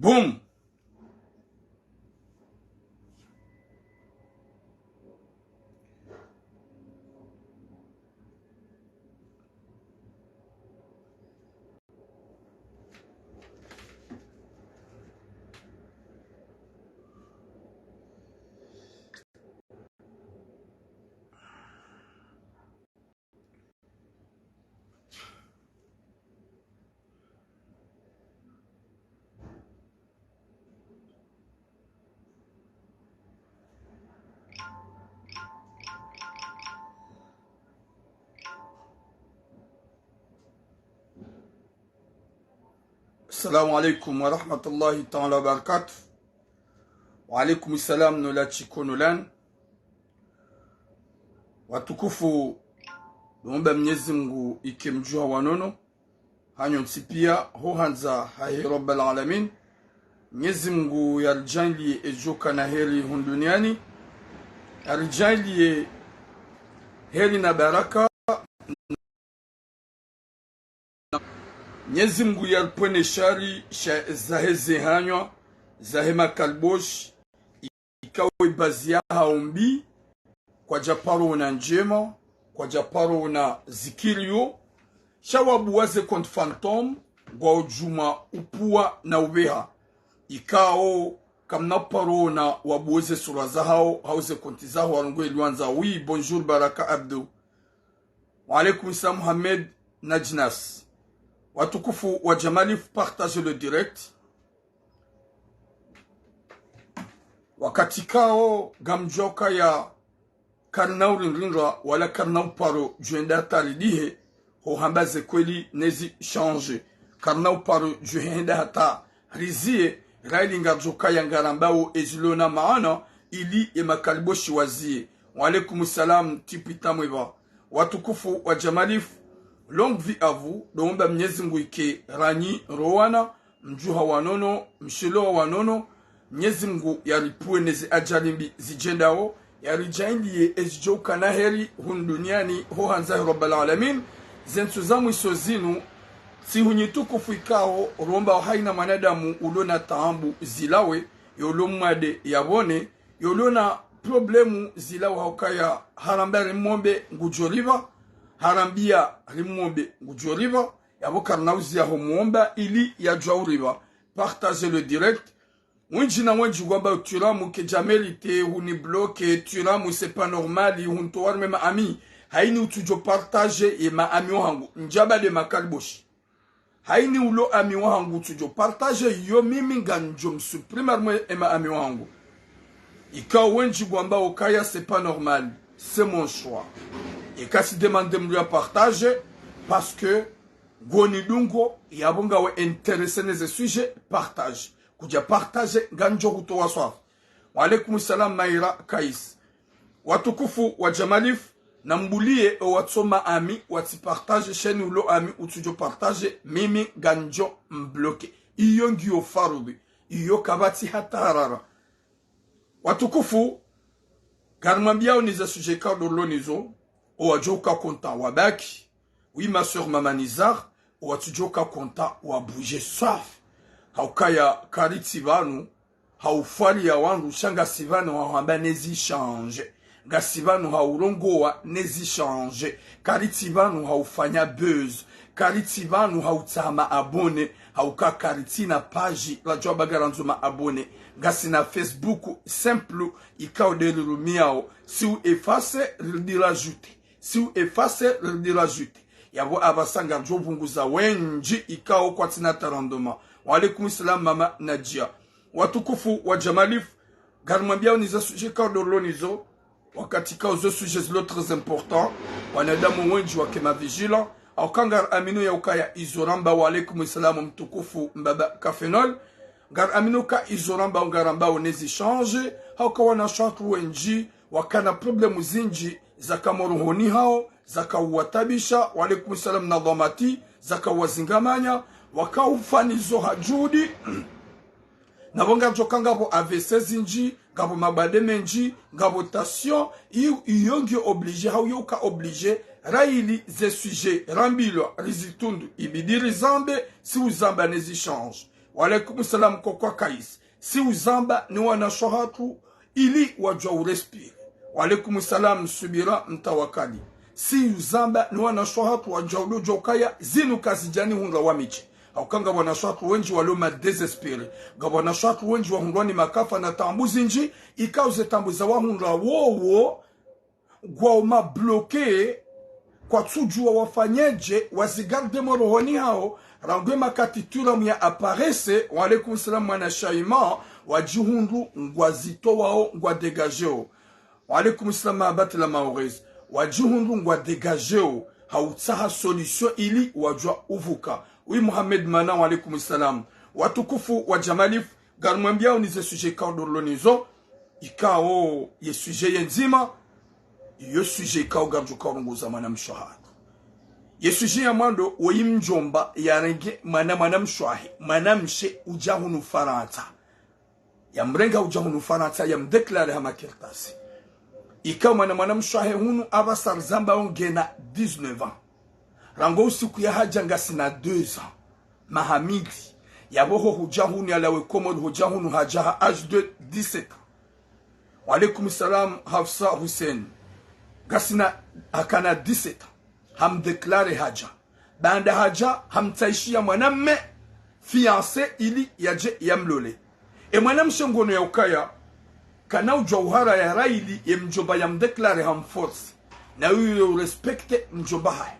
Boum. Assalamu alaikum wa rahmatullahi ta'ala wa barakatuh. Wa alaikum salam nula chikonulan. Watukufu Lumba Mwenyezi Mungu ikimjua wanono. Hanyo nsipia hohanza hahi Rabbal Alamin. Mwenyezi Mungu yarjali ejoka na heri hunduniani. Yarjali heri na baraka. Mwenyezi Mungu yarpwene shari zaheze hanywa zahema kalbosh ikawe bazia haombi kwa japaro na njema kwa japaro na zikirio shawabu waze kont phantom gwa ujuma upua na ubeha ikao kamna paro na wabuweze sura zahao hauze konti zahao warungo iluanza. Oui, bonjour Baraka Abdou. Wa alaikum salam Mohamed Najnas. Watukufu wa Jamalif, partagez le direct. Wakati kao gamjoka ya karnau rinrinra wala karnau paro juenda taridihe ho hambaze kweli nezi change. Karnau paro juenda hata rizie raili ngarjoka ya ngarambao ezilona maana ili emakaliboshi wazie. Wa alaikum salam tipita mweba. Watukufu wa Jamalif, longue vie à vous. Domba Mwenyezi Mungu ike ranyi rowana mjuha wanono mshilo wanono. Mwenyezi Mungu yaripue nezi ajalimbi zijendao yarijaindi ezijoka na heri hunduniani hohanza Rabbal Alamin. Zentuzamu isozinu si hunyitukufu ikao romba haina manadamu ulona taambu zilawe yolomade yabone yolona problemu zilawe haukaya harambari mombe ngujoriva harambia rimombe ngujoriva yabo karnauzi ya homomba ili ya jauriva. Partagez le direct. Wenji na wenji gwamba turamu ke jamelite huni bloke turamu c'est pas normal huntoar mema ami haini utujo partage e ma ami wangu njaba de makalboshi haini ulo ami wangu tujo partage yo mimi nganjo msuprimer e ma ami wangu ika wenji gwamba okaya c'est pas normal, c'est mon choix. Et quand si demande de partage parce que goni dungo yabonga we intéressé neze sujet partage kuja partage ganjo kutoa swaf. Wa alaikum salam Maira Kais. Watukufu wa Jamalif na mbulie o watsoma ami wati partage chaîne ulo ami utujo partage mimi ganjo mbloke iyo ngio farubi iyo kabati hatarara. Watukufu garmambiao niza sujet kado lonizo o wajoka konta wabaki. Oui ma soeur Mamanizar o watujoka konta wabuje saf. Haukaya kariti vanu haufali ya wangu shanga sivanu hawamba nezi change. Gasivanu haurongoa nezi change. Kariti vanu haufanya buzz. Kariti vanu hautama abone. Hauka kariti na page la joba garanzuma abone. Gasi na Facebook simple ikao de lumiao. Si ou efface le rajouter. Si ou efface le rajouter. Yabo abasanga jovunguza wenji ikao kwa tina tarandoma. Wa alaikum salam mama Nadia. Watukufu wa Jamalif garmambia uniza sujet kardolo nizo wakati kao zo sujets lo très important wanadamu wenji wakema vigila au kangar aminu ya ukaya izoramba. Wa alaikum salam mtukufu mbaba Kafenol gar aminu ka izoramba ngaramba onezi change hauka wana shatu wenji wakana problemu zinji zaka moruhoni hao zaka uwatabisha. Wa alaikum salam nadhamati zaka wazingamanya waka ufanizo hajudi na bonga jokanga bo AVC zinji gabo mabade menji gabo tension iyongi obligé hauyoka obligé raili ze sujet rambilo rizitundu ibidiri zambe si uzamba nezi change wa alaikum salam kwa kais si uzamba ni wanashahatu ili wajua urespire wa alaikum salam subira mtawakali si uzamba ni wanashahatu wajua udojo kaya zinu kasijani hunga wamichi aukanga wanashatu wenji waloma desespere ga wanashatu wenji wa hundwani makafa na tambuzi nji ikauze tambuza wa hundra wowo gwa uma bloke kwa tujua wafanyeje wazigarde morohoni hao rangwe makatitura mya aparese wa alaikum salam wana shaima wajihundu ngwazito wao ngwa degajeo wa alaikum salam abati la maorez wajihundu ngwa degajeo hautsaha solution ili wajua uvuka. Oui, Mohamed Mana, wa alaikum salam. Watukufu wa Jamalif, garmambia unize sujet kaudorlonizo, ikao ye sujet yenzima, ye sujet kao garju kaurunguza manam shahad. Ye sujet ya mando, woyim jomba, ya renge manam shahi, manam she ujahunu faranta. Ya mrenga ujahunu faranta, ya mdeklare hama kirtasi. Ikao manam shahi hunu abasar zamba ongena 19 ans. Rango usiku ya haja ngasi na 2 ans. Mahamidi. Yaboho hujahuni alawe komod hujahunu hajaha âge de 17 ans. Wa alaikum salam Hafsa Hussein. Gasina hakana 17 ans. Ham deklare haja. Banda haja ham taishia mwanamme fiancé ili yaje yamlole. E mwanamshe ngono ya ukaya kana ujauhara ya raili ya mjomba ya mdeklare ham force. Na uyo respecte mjomba hai.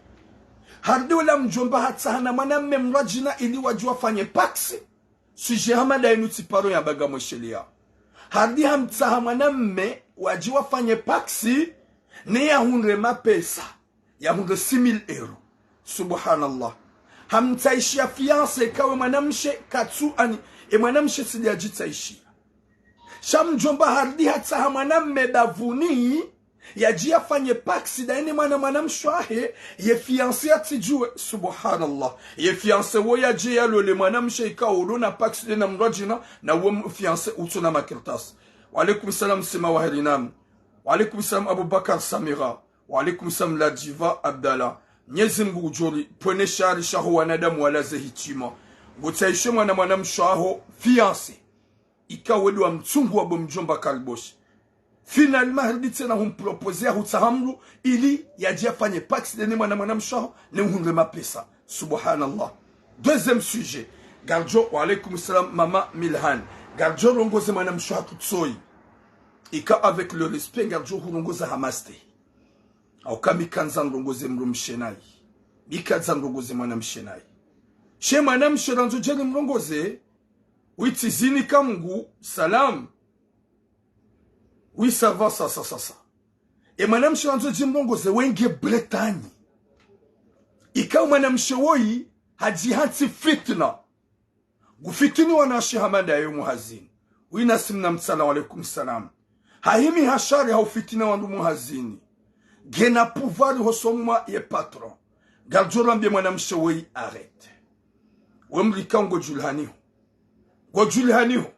Hardi wala mjomba hatsahana mwanamme mrajina ili wajua fanye paksi. Suje hamada inuti paro ya baga mwishelia. Hardi hamtsaha mwanamme wajua fanye paksi ni ya hundre mapesa. Ya hundre 6,000 euro. Subhanallah. Hamtaishia fiancé kawe mwanamshe katsu ani. E mwanamshe sili ajitaishia. Shamjomba hardi hatsaha mwanamme bavuni yajia fanye paksi daini mwanamshwahe ye fiancé atijue. Subhanallah. Ye fiancé wo yaji yalo le mwanamshe ikaulu na paksi dena mrajina na wo fiancé utuna makirtas. Wa alaikum salam sima wahirinam. Wa alaikum salam Abubakar Samira. Wa alaikum salam la diva Abdallah. Nyezi Mungu ujori pwene shari shahu wanadamu wala zehitima. Gutaishe mwanamshwaho fiancé ikawedu wa mtungu wa bomjomba kalboshi. Finalement, il dit na hum proposer hutsahamru ili yajia fanye pax de mwanamshaho ne hunde mapesa. Subhanallah. Deuxième sujet. Garjo wa alaikum salam mama Milhan. Garjo rongoze mwanamshaho tutsoi. Ika avec le respect garjo rongoze hamaste. Au kami kanzan rongoze mrumshenai. Mikazan rongoze mwanamshenai. She mwanamsheranzo jeli mrongoze witizini kamungu salam. Oui, ça va, ça. Et madame Chanzo Jimbongoze wenge Bretagne. Ika madame Shewoi hajihati fitna. Gufitini wanashi hamada yu muhazini. Oui, nasimna mtsala wa alaikum salam. Haimi hashari haufitina wandu muhazini. Gena pouvoir hosomwa ye patron. Garjorambe madame Shewoi arrête. Wemrika ngo julhaniho. Ngo julhaniho.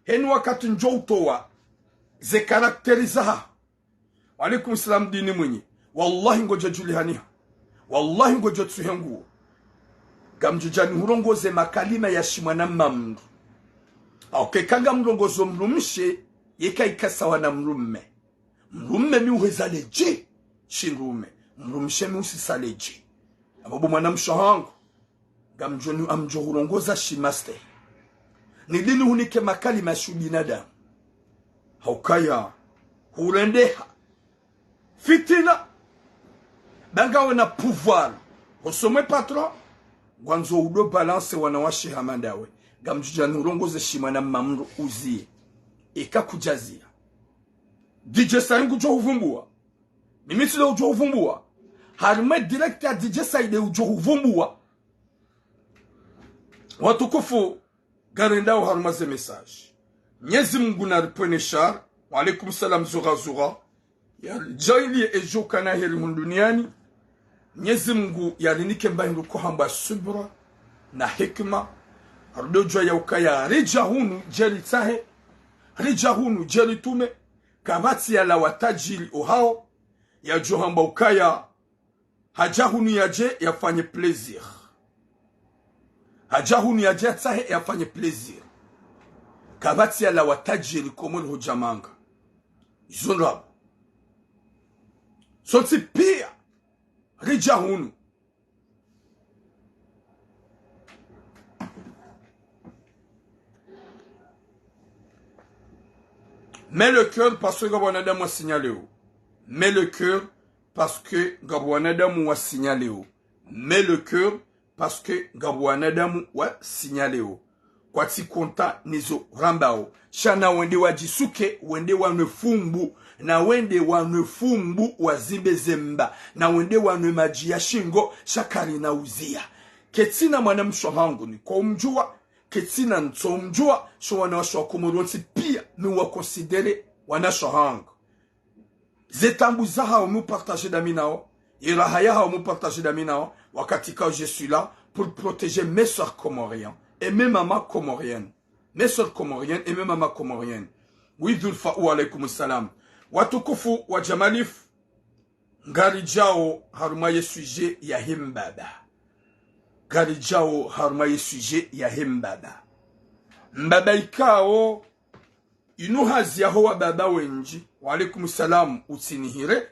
Henu wakati njoutowa. Ze karakterizaha. Wa alaikum salam dini mwenye. Wallahi ngoja julihaniha. Wallahi ngoja tsuhengu. Gamjujani hurongoze makalima ya shimwana mamru. Auke kanga mrongozo mrumshe. Yeka ikasawa na mrumme. Mrumme mi uweza leje. Shinrume. Mrumshe mi usisa leje. Ababu mwanamshahangu. Gamjoni amjo hurongoza shimaste. Nilini hunike makalima shubinadamu. Haukaya hurendeha fitina bangawe na pouvoir hosome patron gwanzo udo balance wanawashi hamandawe gamjuja nurongoze shimana mamru uzie eka kujazia DJ Said ujo huvumbua mimiti lo ujo huvumbua harime director DJ Said ujo huvumbua watukufu garendao harumaze message Nyezi Mungu na ripwene shar. Wa alaikum salam zura. Ya jaili ejo kana heri munduniani. Nyezi Mungu ya rinike mbahindu kuhamba subra na hikma. Ardojwa ya ukaya rijahunu jeli tahe. Rijahunu jeli tume. Kabati ya la watajiri ohao. Ya johamba ukaya hajahunu yaje yafanye plaisir. hajahuni haja tsahe afanye plaisir kabati ya la watajiri komol hujamanga izonrabo soti pia rijahunu mets le cœur parce que Gabouanadam a signalé. Mets le cœur parce que Gabouanadam a signalé. Mets le cœur parce que Gabouanadam a signalé. Kwa ti konta nizo rambao. Shana wende wa jisuke, wende wa nefumbu, na wende wa nefumbu wa zimbe zemba, na wende wa nemajia shingo, shakari na uzia. Ketina mwanamsho hangu ni kwa umjua, ketina ntomjua, so wanawasho wakomoronsi pia, mi wakonsidere wanasho hangu. Zetambuza hao mu partager d'aminao, irahaya hao mu partager d'aminao, wakatika je suis là pour protéger mes soeurs comoriennes. Et même maman comorienne. Mes soeurs comoriennes et même maman comorienne. Oui, dhulfa ou alaykoum salam. Watukufu wa jamalif. Garijao harumaye sujet ya himbaba. Garijao harumaye sujet ya himbaba. Mbaba ikao inuhazi ya hoa baba wenji. Wa alaykoum salam utinihire.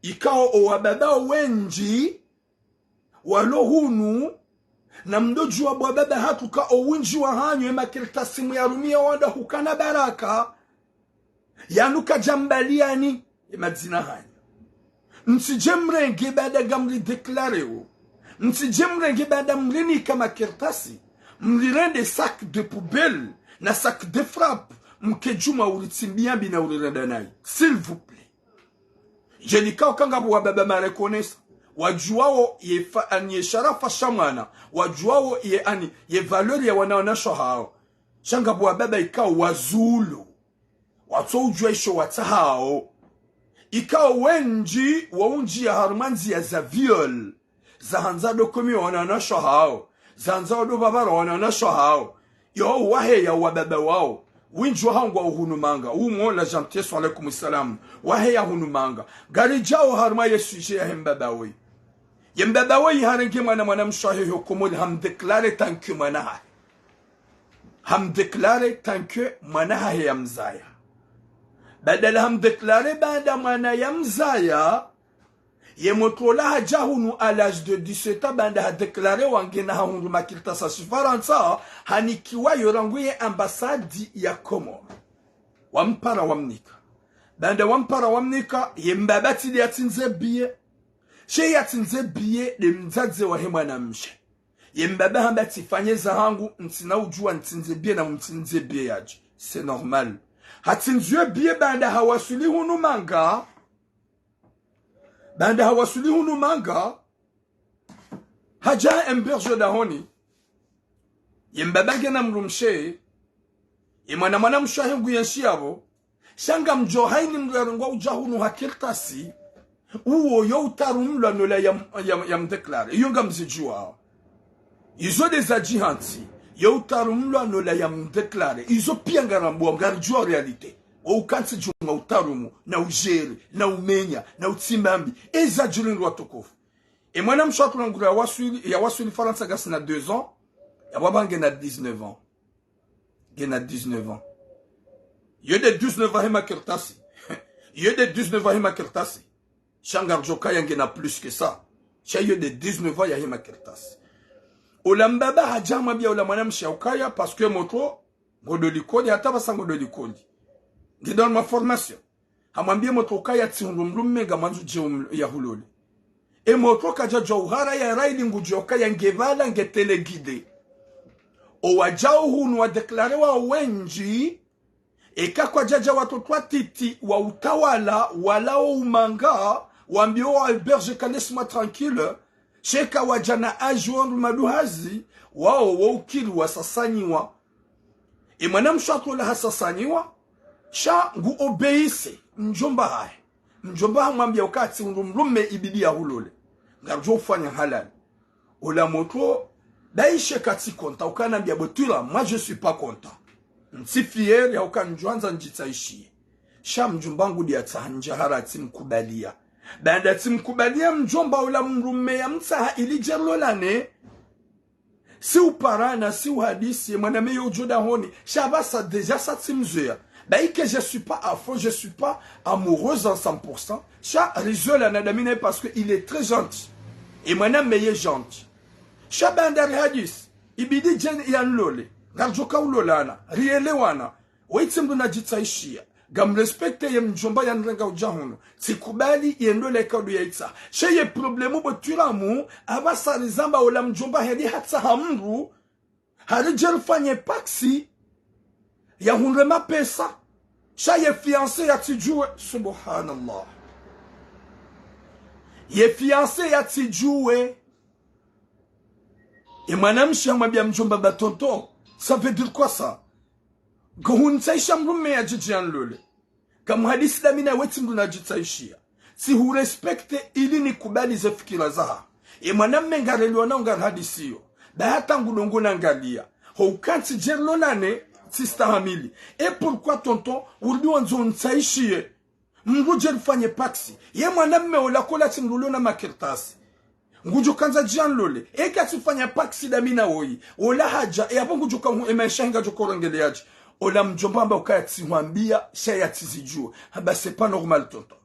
Ikao owa baba wenji. Walohunu. Na mdoju wa baba hatuka owinji wa hanyo ema kirtasimu ya rumia wanda hukana baraka yanuka jambaliani ema dzina hanyo nsijemrenge bada gamri deklareo nsijemrenge bada mrini kama kirtasi mlirende sac de poubelle na sac de frappe mkejuma ulitimbia bina ulirenda nayi s'il vous plaît jenika ukanga wa baba ma reconnaisse wajuao ye sharafa shamana wajuao ye valeur ya wanaonasho hao shanga bwa baba ikao wazulu watu ujua isho watahao ikao wenji waunji ya harumanzi ya za viol za hanzado komi wanaonasho hao za hanzado babara wanaonasho hao yo wahe ya wababa wao winjwa hangwa uhunumanga umo la gentillesse alaykoum salam wahe ya hunumanga gari jao harma ye sujet ya hembabawe yembabawe harenke mwana mshahi hukumul hamdeklare tanke mwanaha hamdeklare tanke mwanaha ya mzaya badala hamdeklare bada mwana ya mzaya yemotola jahunu à l'âge de 17 ans banda hadeklare wangena hahundu makilta sa shifaransa hanikiwa yoranguye ambasadi ya Komoro wampara wamnika banda wampara wamnika yembabati li atinze biye she yatinze biye de mzadze wa hema na mshe yembaba hambati fanyeza hangu ntina ujua ntinze biye na mtinze biye yaji c'est normal hatinze biye banda hawasuli hunu manga banda hawasuli hunu manga haja emberge da honi yembaba gena mrumshe yemwana mshahi nguyenshi yabo shanga mjohaini mrarungwa ujahunu hakiltasi uwo yo utarumla nola ya mdeklare yonga mzijua izo des adjihanti yo utarumla nola ya mdeklare izo pia ngarambo ngarjua realite o ukansi junga utarumu na ujere na umenya na utimambi eza julingo watukufu et mwana mshatu ngura wasuli faransa gasi na 2 ans ya babange na 19 ans gena 19 ans yo de 19 ans hema kirtasi yo de 19 ans hema kirtasi Shangar Joka yangena plus que ça. Chayo de 19 ans ya hima kirtas. Olambaba hajama bia olamana mshaukaya parce que moto ngodolikodi hata basa ngodolikodi. Ngidon ma formation. Hamambia moto kaya tsinrumrume gamanzu je ya hulole. E moto kaja jauhara ya riding ujoka ya ngevala ngetele guide. O wajao hunu wa deklare wa wenji eka kwa jaja watu titi wa utawala walao umanga wambio wa alberge kanesma tranquille sheka wajana ajuandu maduhazi wao waukili wasasanyiwa imana mshatu la hasasanyiwa sha ngu obeise mjomba hai mjomba mwambia wakati mrume ibidi ya hulole ngarjo ufanya halal ola moto daishe kati konta ukana mbia botula moi je suis pas content nsi fier ya ukanjwanza njitaishi sha mjombangu dia tsanja harati mkubalia banda timkubalia mjomba ula mrume ya mtaha ili jerlolane si ou parana si ou hadisi mwaname yo joda honi shabasa déjà ça timzuya bah que je suis pas à fond, je suis pas amoureuse en 100%. Cha rizol anadamine parce que il est très gentil et mwaname est gentil. Cha bandar hadis ibidi jen yan lole garjoka ulolana rielewana waitimdu na jitaishia gam respecte ye mjomba ya nrenga ujahuno sikubali yendole kaudu ya itsa sheye problemu boturamu abasa rizamba ola mjomba hedi hatsa hamru harijel fanye paksi ya hunrema pesa sheye fiancé ya tijue subhanallah ye fiancé ya tijue et mwanamshi amwambia mjomba batonto ça veut dire quoi ça Gohuntaisha mrume ya jijian lole. Kama hadisi damina weti mru na jitaishia. Si hu respecte ili ni kubali ze fikira zaha. E mwanamme ngareliwa na ngar hadisi yo. Da hata ngudongo na ngalia. Houkanti jerlo nane tista hamili. E pourquoi tonton urdi wanzo ntaishie. Mru jerifanye paksi. Ye mwanamme olakola timrulo na makirtasi. Ngujo kanza jian lole. E kati fanya paksi damina woi. Ola haja. E hapo ngujo kangu emeshenga jokorongele yaji. Ola mjomba amba ukaya tiwambia shaya tizijua. Haba c'est pas normal tonton.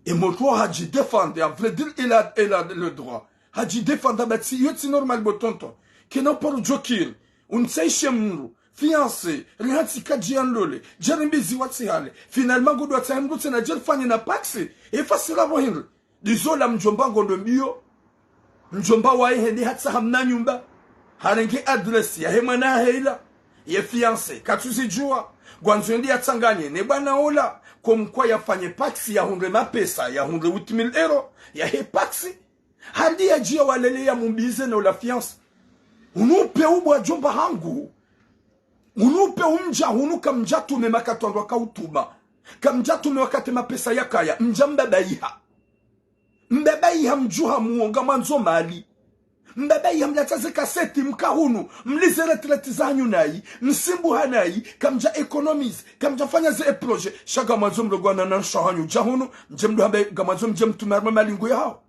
Et mon droit haji défendre. À vrai dire, il a le droit. Haji défendre. Haba si yoti normal bo tonton. Kena por jokir. Unseiche mru. Fiancé. Rihati kajian lole. Jerimbizi wati hale. Finalement godo wati hamdu tena jelfanye na paksi. E fasira bohinri. Dizo la mjomba ngondo mbio. Mjomba wa hendi hatsa hamna nyumba. Harenge adresi ya hemana heila. Ye fiancé, katuzi jua, gwanzuendi ya tanganye, nebana ola, kumkwa ya fanye paksi ya hundre mapesa, ya hundre 8,000 euro, ya he paksi, hadi ya jia walele ya mumbize na ula fiancé. Unupe ubwa jomba hangu, unupe umja, unuka mjatu memakatwa waka utuma, kamjatu mewakate mapesa ya kaya, mja mbebaiha. Mbebaiha mjuha muonga manzo mali. Mbabai hamlataze kaseti mkahunu mlizere tleti zanyu nayi msimbu hanayi kamja economies kamja fanya ze projet shaga mwanzo mlogwana na shahanyu jahunu mjemdu hambe gamanzo mjem tumarma malingu yao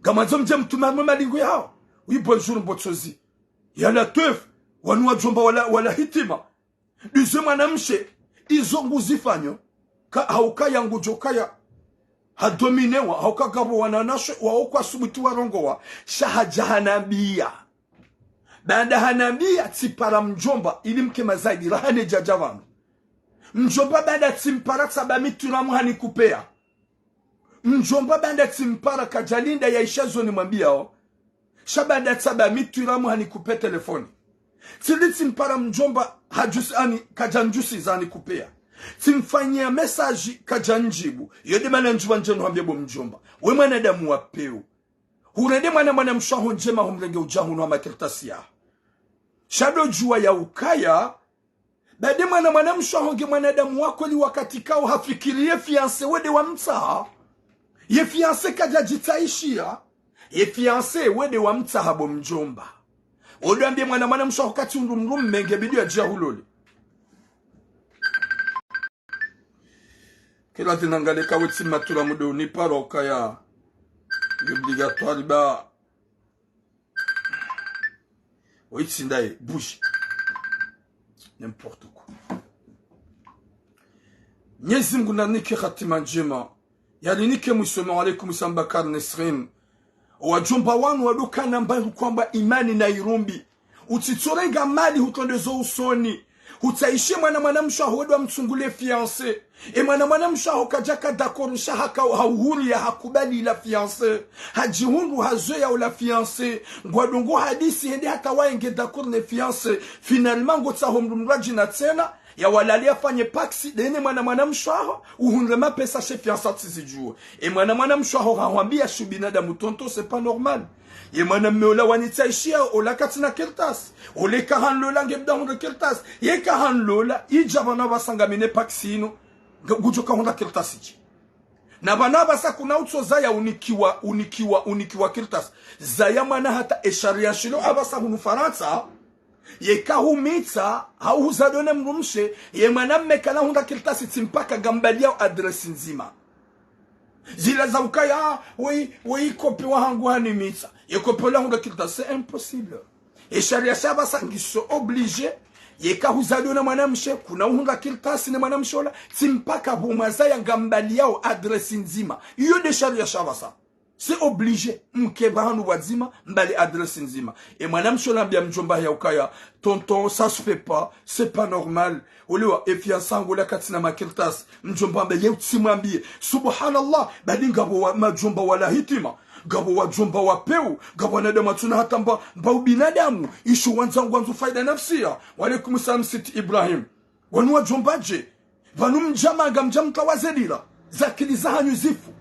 gamanzo mjem tumarma malingu yao oui bonjour mbotsozi yana teuf wanua jomba wala hitima dize mwanamshe izo nguzifanyo ka hauka yangu jokaya hadominewa haukagabo wananashe waokwa subuti warongowa shahajahanabia baada hanabia tipara mjomba ili mkema zaidi rahane jajavano mjomba baada timpara tabami turamu hanikupea mjomba baada timpara kajalinda ya ishazo ni mwambiao shabada tabami turamu hanikupe telefoni tili timpara mjomba hajusi ani kajanjusi za hanikupea timfanyia message kajanjibu yode mana njuwa njeno hambebo mjomba we mwanadamu wapeu hurende mwana mshaho njema humrenge ujahunu wa makirtasi ya shado juwa ya ukaya bade mwana mshaho nge mwanadamu wako li wakati kao hafikirie fiancé wede wa mtaha ye fiancé kajajitaishia ye fiancé wede wa mtaha bo mjomba odo ambie mwana mshaho kati undumrum menge bidio ya jahuloli kila tinangale kawetsi matura mudo ni paroka ya obligatoire ba oitsindaye bouge n'importe quoi Mwenyezi Mungu nanike khatima njema yalinike musoma alaikum Sambakar Nesrin wajumba wanu wadukana mbaye kwamba imani na irumbi utitorenga mali hutondezo usoni utaishie mwana mshahodwa mtsungule fiancé e mwana mshaho kajaka d'accord shahaka hauhuru ya hakubali la fiancé hajihundu hazoya la fiancé ngwadongo hadisi hende hata waenge d'accord ne fiancé finalement ngotsa homrumraji na tena ya walalia fanye paksi dene mwana mshaho uhunrema pesa chez fiancé tizijua e mwana mshaho hawambia shubinada mutonto c'est pas normal ye mwana meola wanitaishia ola katina kertas ole kahan lola ngebda honda kertas ye kahan lola ijabana basangamine paksino gujoka honda kertas iji na bana basa kuna utso zaya unikiwa kertas zaya mana hata esharia shilo abasa hunu Faransa ye kahumita hauzadone mrumshe ye mwana mmekala honda kertas timpaka gambalia adresi nzima zila za ukaya wei kopi wa hangu hanimita Yeko pola hunda kirtasi, c'est impossible. Et sharia shaba sangiso obligé yeka huzaliwa na mwanamshe kuna uhunga kirtasi na mwanamshe wala timpaka bumaza ya ngambali yao adresi nzima. Iyo de sharia shaba sa. C'est obligé. Mkeba hanu wazima mbali adresi nzima. Et mwanamshe wala mbia mjomba ya ukaya tonton ça se fait pas, c'est pas normal. Uliwa efiansangu la katina makirtasi mjomba mbe yeutisimwambie subhanallah badi ngabo wa majomba wala hitima. Gabo wa jomba wa peu, gabo na dema tuna hata mba ubinadamu, ishu wanzu faida nafsia. Walaikum salam siti Ibrahim. Wanu wa jombaje, vanu mjamaga mjamta wazerila, zakili zahanyu zifu.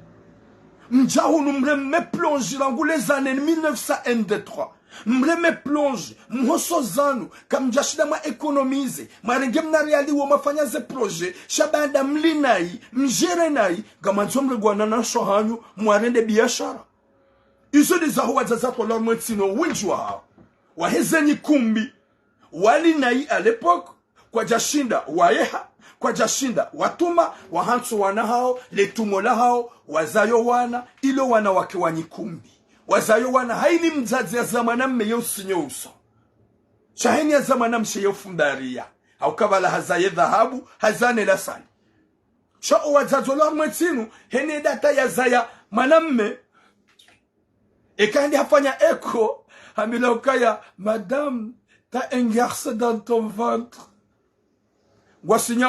Mjahu numreme plonge langu les années 1903. Mreme plonge, mhoso zanu, kamjashida ma ekonomize, marenge mnariali wa mafanya ze proje, shabanda mlinai, mjerenai, gama jomre guanana shohanyu, mwarende biashara. Izo de zaho wazazato lor mwetino winjwa hao. Wahezeni kumbi. Wali nai à l'époque. Kwa jashinda waeha. Kwa jashinda watuma. Wahansu wana hao. Letumola hao. Wazayo wana. Ilo wana wake wanyikumbi. Wazayo wana haini mzazi ya zamanam meyo sinyo uso. Shahini ya zamanam sheyo fundaria. Haukabala hazaye dhahabu. Hazane lasani. Shao wazazo lor mwetino. Hene data ya zaya manamme. Et quand il a fait un écho, il a dit, madame, t'as un garçon dans ton ventre. Voici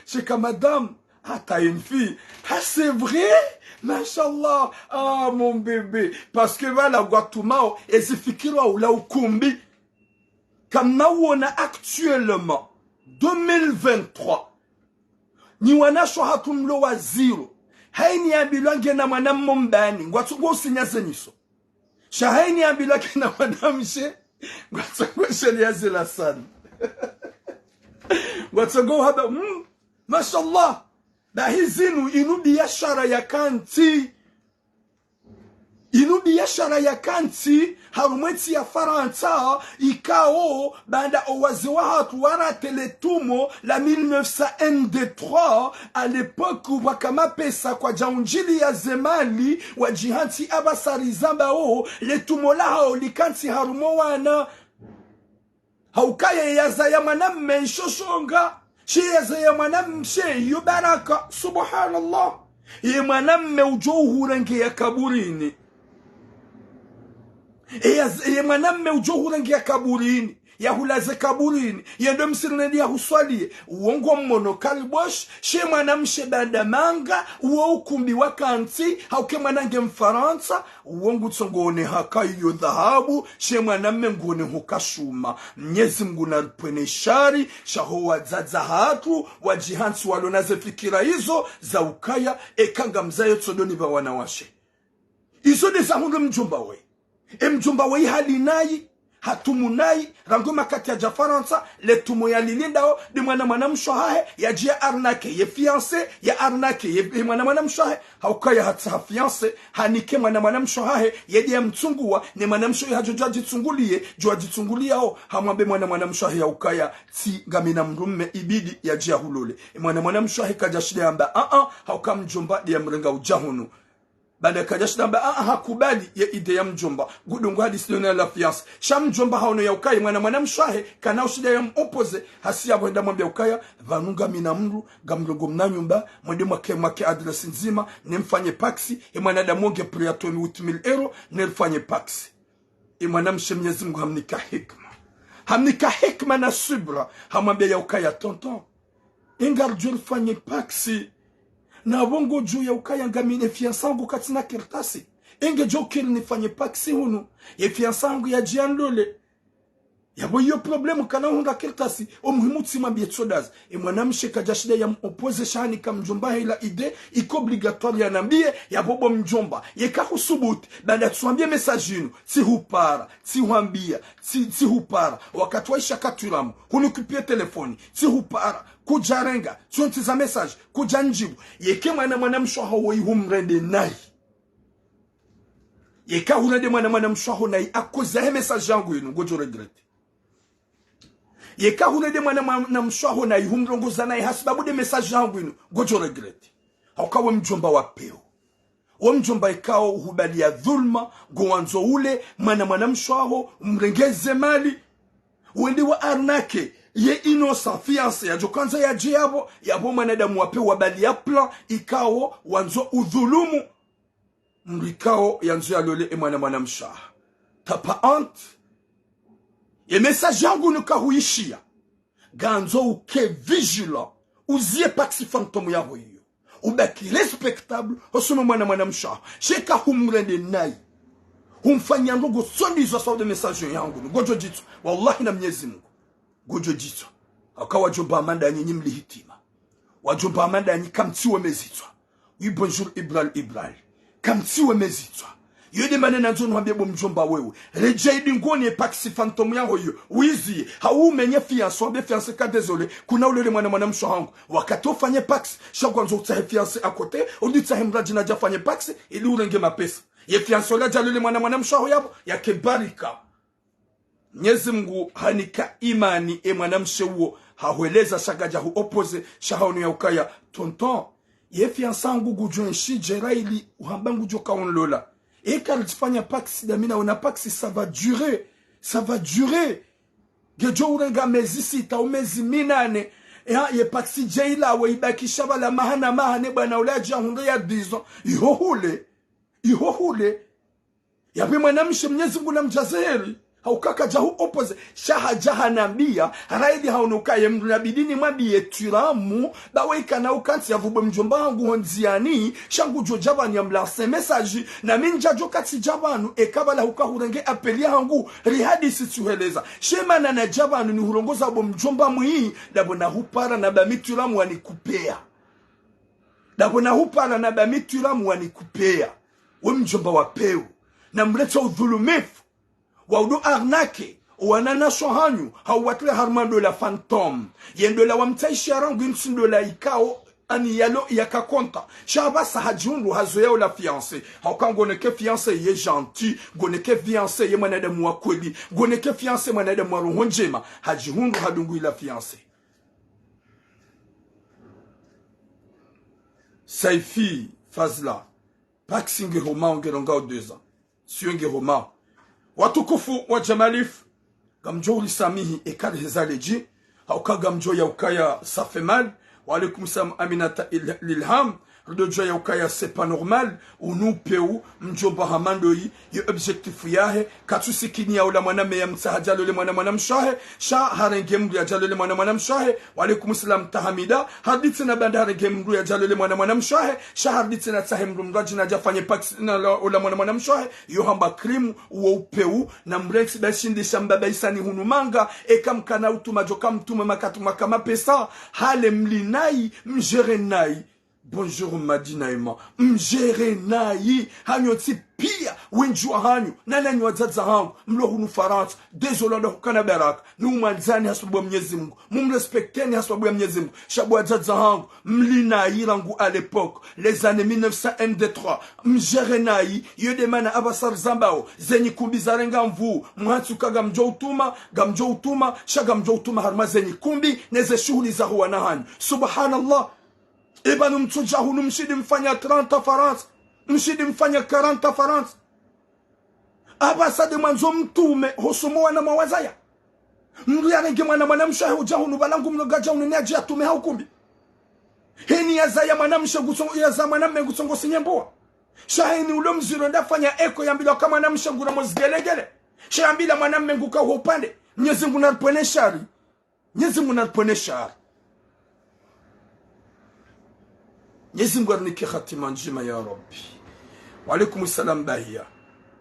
c'est que madame, ah, t'as une fille. Ah, c'est vrai? Mashallah. Ah, mon bébé. Parce que voilà, Guatumao, et c'est fikira ou là ou kumbi. Comme nous, on a actuellement, 2023, ni wana shohatum lo wa zero. Haini ambilwange na mwanamu mbani. Ngwatungo usinyaze niso. Shahaini ambilwange na mwanamshe. Ngwatungo sheliaze la sana. Ngwatungo haba. Mashallah. Da hizinu inu biashara ya kanti. Inu biashara ya kanti. Harumweti ya Faransa. Ikao. Banda owaziwa hatu warate le tumo. La 1903. À l'époque où wakama pesa kwa jaunjili ya zemali. Wajihanti abasari zamba o. Le tumo la hao likanti harumo wana. Haukaya yaza ya manamme shoshonga. She yaza ya manamme she yubaraka. Subhanallah. Ye manamme ujohu rangi ya kaburini. Ye mwanamme ujohu rangi ya kaburini. Ya hulaze kaburini. Yendo msirnendi ya huswalie. Uongo mmono karibosh. She mwanamshe dadamanga. Uo ukumbi wakanti. Hauke mwanange mfaransa. Uongo tsongone haka iyo dhahabu. She mwanamme ngone hukashuma. Mnyezi mguna pwene shari. Shaho wazaza hatu. Wajihansi walonaze fikira hizo. Za ukaya. Ekanga mzayo tsodoni ba wanawashe. Izo de zahunga mjumba we. Mjumba wei halinai, hatumunai, ranguma kati ya Jafaransa, le tumo ya lilindao, di mwana mshohahe, ya jia arnake, ye fiancé, ya arnake, ye mwana mshohahe, haukaya hata fiancé, hanike mwana mshohahe, ye dia mtungua, ni mwana mshohahe hajojua jitungulie, jua jitungulia ho, hamwambe mwana mshohahe ya ukaya, ti gamina mrumme ibidi ya jia hulole. Mwana mshohahe kajashide amba, hauka mjumba dia mrenga ujahunu. Bada kajashida mba hakubali ya ide ya mjomba. Gudungu hadisi dona la fiance. Sha mjomba haono ya ukaya mwana mshahe. Kana ushida ya mopose. Hasi ya mwenda mwambia ukaya. Vanunga minamru. Gamlogo mnanyumba. Mwende mwake adresi nzima. Nemfanye paksi. Mwana mwonge priatoni 8,000 euro. Nemfanye paksi. Mwana mshemnyezi Mungu hamnika hikma. Hamnika hikma na subra. Hamwambia ya ukaya tonton. Ingarjul fanye paksi. Na wongo juu ya ukaya ngamine fiansangu katina kirtasi. Enge jokiri nifanye paksi hunu. Ye fiansangu ya jiandole. Yabo yo problemu kana hunga kirtasi. Muhimu tsima bietsodazi. Mwanamshe kajashide ya opoze shani kamjomba ila ide. Iko obligatoire ya nambie ya bobo mjomba. Ye kahusubuti. Banda tuambie message yinu. Si hupara. Si huambia. Si hupara. Wakati waisha katuramu. Hunikupie telefoni. Si hupara. Kujarenga. Tuontiza message. Kujanjibu. Yeke mwana mshoha woi humrende nai. Yeka hunade mwana mshoha nai. Akoza he message yangu yinu. Gojo regrete. Yeka hunade mwana mshoha nai. Humrongoza nai. Hasibabu de message yangu yinu. Gojo regrete. Haukawe mjomba wa peo. Wamjomba ikao hubalia dhulma gowanzo ule mwana mshwaho umrengeze mali wende wa arnake ye innocent fiancé ya jokanza ya jiabo yabo mwanadamu wape wabalia plan ikao wanzo udhulumu mrikao yanzo ya lole mwana mshaha tapa ant ye message yangu nukahuishia ganzo uke vigilant uzie paksi fantôme yabo hiyo ubaki respectable osome mwana mshaha sheka humrende nai humfanya ndogo sondizo sawa de message yangu gojo jitu wallahi na Mwenyezi Mungu gojo jitu akawa jomba amanda nyinyi mlihitima wajomba amanda nyinyi kamtiwe mezitwa oui bonjour Ibrahim kamtiwe mezitwa yode manena nzo nwambie bo mjomba wewe rejaidi ngoni epaksi fantôme yango hiyo wizi haumenye fiancé be fiancé ka désolé kuna ule mwana mshango wakati ufanye pax shangwa nzo tsahe fiancé à côté uditsahe mraji na jafanye pax ili urenge mapesa ye fiancé la jalule mwana mshango yabo yake barika Mwenyezi Mungu hanika imani mwana mshewo haweleza shagaja hu opposé shahonu ya ukaya tonton ye fiancé angu gujonshi jeraili uhambangu joka onlola et quand tu fais un pax d'amina on a pax ça va durer gejo urenga mezi sita au mezi minane ye pax jaila we ibaki shaba la mahane bwana ulaji hunde ya 10 ans ihohule yapi mwanamshe Mwenyezi Mungu namjazaheri haukaka jahu opposé shaha jahanambia raidi haunukaye mnabidini mwabiye turamu baweka na ukanti ya vubwe mjomba wangu honziani shangu jojabani ya mlase message na minja jokati jabanu ekabala hukahurenge apelia hangu rihadisi tuheleza shema na jabanu ni hurongoza bo mjomba mwii dabo na hupara na bamituramu wanikupea we mjomba wapeu na mleta udhulumifu waudu arnake wanana sohanyu hawatile harmando la fantôme yendo la wamtaishi rangu insindo la ikao ani yalo yakakonta shaba sahajundu hazoya la fiancé haukangoneke fiancé ye gentil goneke fiancé ye mwanadamu wa kweli goneke fiancé mwanadamu wa roho njema hajihundu hadungu la fiancé Saifi Fazla Paxinge Roma ongeronga 2 ans Sienge Roma watukufu wa Jamalif gamjo ulisamihi ekad hezaleji hauka gamjo ya ukaya safemal wa alaikum salam Aminata Lilham rudojo ya ukaya c'est pas normal unu peu mjomba hamando yi objectif yahe katusikini ya ula mwaname ya msahaja lole mwana mshahe sha harenge mru ya jalole mwana mshahe wa alaikum salam tahamida hadithi na banda harenge mru ya jalole mwana mshahe sha hadithi na tahemru mraji na jafanye paksi na ula mwana mshahe yohamba krimu uwa upeu na mreksi bashindi shambaba isani hunumanga ekamkana utuma joka mtume makatuma kama pesa hale mlinai mjere nai bonjour Madina ema mjere nai hanyo pia wenjua hanyo nana nywa zaza hangu mlo hunu Faransa désolé ndo kana baraka ni umanzani hasabu ya Mwenyezi Mungu mumrespekteni hasabu ya Mwenyezi Mungu shabu zaza hangu mlina irangu à l'époque les années 1903 mjere nai yodemana abasar zambao zenyi kumbi zarenga mvu mhatsuka gamjo utuma shaga mjo utuma harma zenyi kumbi neze shughuli za huwa na hanyo subhanallah Ibanu mtuja hunu mshidi mfanya 30 Faransa mshidi mfanya 40 Faransa abasade mwanzo mtume hosumoa na mawazaya mndu yanenge mwana mshahe uja hunu balangu mnogaja hunu neaji atume haukumbi hini ya zaya mwanamshe gusongo ya za mwanamme gusongo sinyemboa shahini ulo mziro ndafanya eko ya mbila kama mwanamshe ngura mozgelegele shambila mwanamme nguka upande Mwenyezi Mungu narpone shari Mwenyezi Mungu arnike khatima njema ya Rabbi. Wa alaikum salam bahia.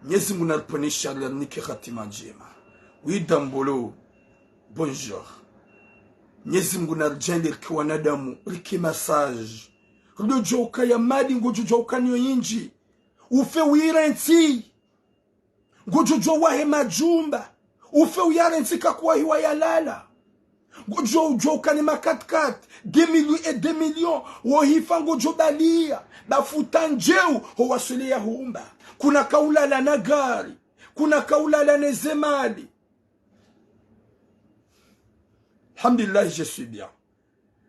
Mwenyezi Mungu narponesha arnike khatima njema. Oui dambolo. Bonjour. Mwenyezi Mungu narjende kwa wanadamu riki massage. Rudo joka ya madi ngojo joka niyo inji. Ufe uirenti. Ngojo jowa he majumba. Ufe uirenti kakwa hiwa ya lala. Gojo kani makatkat 2 millions wohifa gojo balia bafuta njeu ho wasule ya humba kuna kaula la nagari kuna kaula la nezemali alhamdulillah je suis bien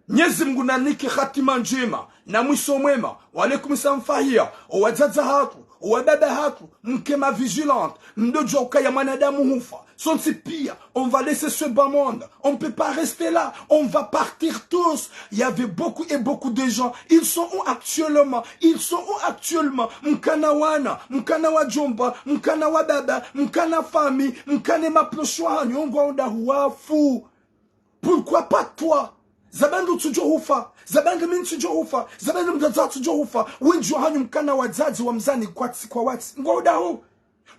Mwenyezi Mungu nanike hatima njema na mwisho mwema. Walaikum salam fahia. Owazaza hatu, owababa hatu, mkema vigilante, mdojo ukaya manadamu hufa. Sonsi pire, on va laisser ce bas monde. On ne peut pas rester là. On va partir tous. Il y avait beaucoup et beaucoup de gens. Ils sont où actuellement? Ils sont où actuellement? Mkana wana, mkana wa jomba, mkana wa baba, mkana famille, mkana maploshwa, nyongwa onda huafu. Pourquoi pas toi? Zabandu tujo hufa, zabandu min tujo hufa, zabandu mdaza tujo hufa. Wenjo hanyu mkana wazazi wa mzani kwa wati. Ngoda hu.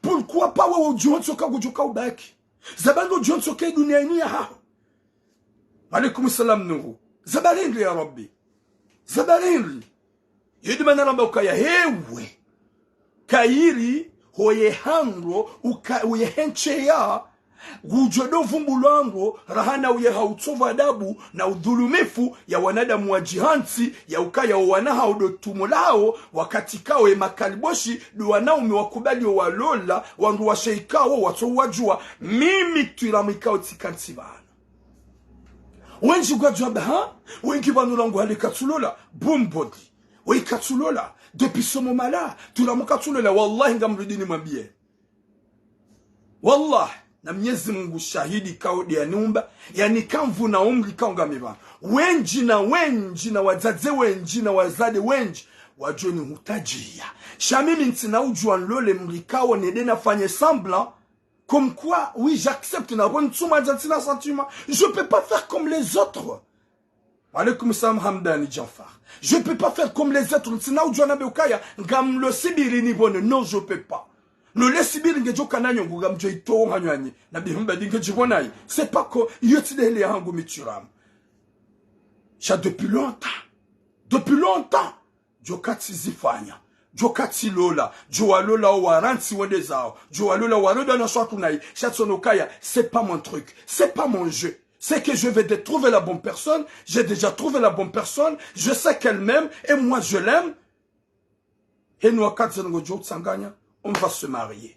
Pourquoi pas wewe ujion soka kujoka ubaki? Zabandu ujion soka dunia ini ya hao. Alaikum salam nuru. Zabarindli ya Rabbi. Zabarindli. Yedimana ramba ukaya hewe. Kairi hoye handro uye henche ya gujodo vumbulango rahana uye hautsova adabu na udhulumifu ya wanadamu wa jihansi ya ukaya wanaha udotumulao wakati kao makaliboshi duwanao miwakubali walola wangu wa sheikao watu wajua mimi tuiramikao tikansibana wenji gwajwa baha wengi banulangu halikatulola bumbodi wikatulola depuis ce moment là tuiramukatulola wallahi ngamrudini mwambie wallahi na Mwenyezi Mungu shahidi kaudi ya numba yani kamvu na umri kaungameba wenji na wazaze wenji na wazade wenji wajoni hutajia shamimi ntina ujua nlole mrikao nede na fanye semblant comme quoi oui j'accepte na bonne tsuma jantina sentiment je peux pas faire comme les autres. Alaikum salam Hamdani Jafar. Je peux pas faire comme les autres ntina ujua na beukaya ngam lo sibiri ni bonne non je peux pas. No lesibiri ngejo kananyo nguga mjo ito hanywani na bihumba dinge jibonai c'est pas que yotidele yangu mituram cha depuis longtemps jokati zifanya jokati lola joalola waranti wende zao joalola waroda na swatu nai chatsonokaya c'est pas mon truc c'est pas mon jeu. C'est que je vais trouver la bonne personne, j'ai déjà trouvé la bonne personne, je sais qu'elle m'aime et moi je l'aime. Et nous akatzengo jotsanganya on va se marier.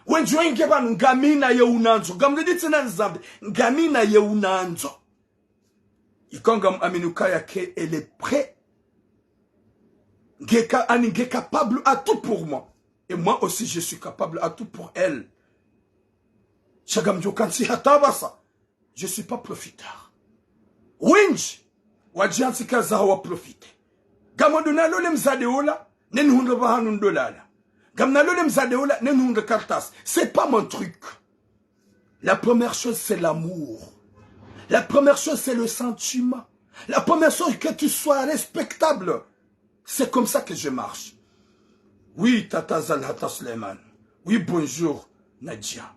Wenjo ingeba ngamina ye unanzo. Gamlediti na nzambe. Ngamina ye unanzo. Ikongam aminukaya ke elle est prête. Ngeka aninge capable à tout pour moi. Et moi aussi je suis capable à tout pour elle. Chagamjo kansi hatabasa. Je suis pas profiteur. Wenj. Wajansi kaza wa profite. Gamoduna lole mzade ola. Nen hundra bahanun dolala. C'est pas mon truc. La première chose, c'est l'amour. La première chose, c'est le sentiment. La première chose, que tu sois respectable. C'est comme ça que je marche. Oui, Tata Zalhata Suleiman. Oui, bonjour, Nadia.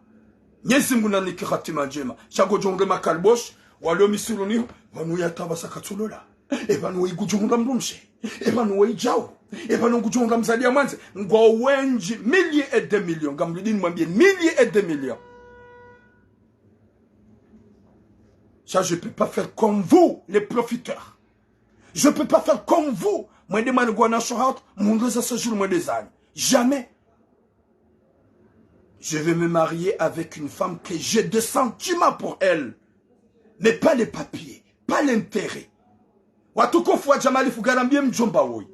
Nyezimuna niki khatima jema. Chago jonge makalbosh. Walo misuruni. Wanu yatabasa katulola. Ebanu igujonga mrumshe. Ebanu ijao. Ebanu igujonga mzadia manze. Ngwa wenji milliers et des millions. Gamlidini mwambie milliers et des millions. Ça, je peux pas faire comme vous, les profiteurs. Je peux pas faire comme vous. Moi, des manigouana shohat, mon reza ce jour, moi, des années. Jamais. Je vais me marier avec une femme que j'ai des sentiments pour elle. Mais pas les papiers, pas l'intérêt. Watuko fwa jamali fugarambie mjomba woi.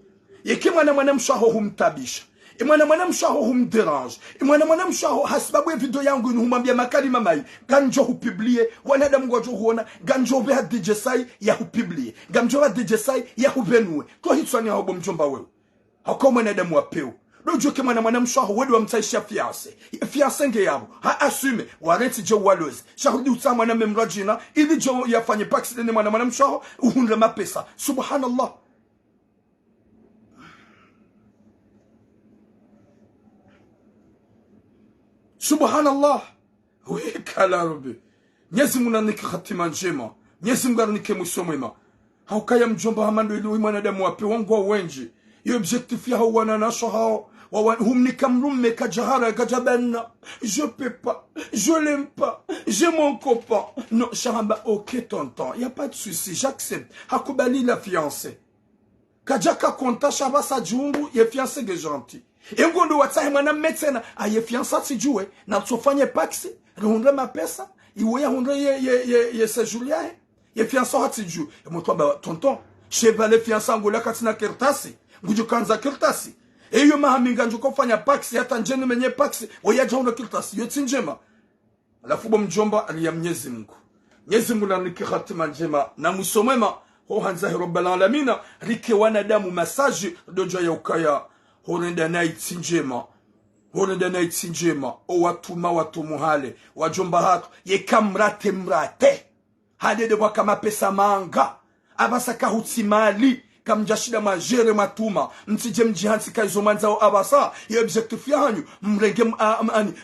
Yeke mwana mshaho humtabisha. Mwana mshaho humderange. Mwana mshaho hasibabu ya video yangu humambia makali mamai. Ganjo hupublie. Wanadamu gwajo huona. Ganjo beha DJ Sai ya hupublie. Ganjo wa DJ Sai ya hubenue. Kwa hitswani ya hobo mjomba wewe. Hako mwanadamu wapeo. Dojo ke mwana mshaho wedu wa mtaisha fiance. Fiance nge yabo. Ha asume. Warenti jo walozi. Shahudi utama mwana memrajina. Ili jo yafanye paksi dene mwana mshaho. Uhunre mapesa. Subhanallah. Subhanallah. Oui, kalarubi. Nyezi muna niki khatima njema. Nyezi mga niki musomema. Haukaya mjomba hamando ili mwanadamu wape wangu wenji. Yo objectif ya wana nasho hao. Humnika mrume kajahara kajabena. Je peux pas. Je l'aime pas. J'ai mon copain. Non, Charamba, ok tonton. Y a pas de souci. J'accepte. Hakubali la fiancée. Kajaka konta shaba sa jungu. Ye fiancé que gentil. Et ngondo watsahe mwana metsena. Aye fiancé tijue. Na tsofanye paksi. Rehundre mapesa. Iwe ya hundre ye sejour yae. ye fiansa hati juu e motwa ba tonton chevale fiansa ngola katina kertasi ngujo kanza kertasi eyo mahaminga njuko fanya paksi hata njeni menye paksi wayaja una kertasi yo tinjema alafu bo mjomba aliya Mwenyezi Mungu na niki khatima njema na musomema ho hanza rabbal alamin rike wanadamu masaji dojo ya ukaya horenda night njema o watuma watumuhale wajomba hatu ye kamrate mrate hade de kama pesa manga abasa kahutsimali kamjashida majere matuma mtije mjihansi kaizo manzao abasa ye objectif yanyu mrenge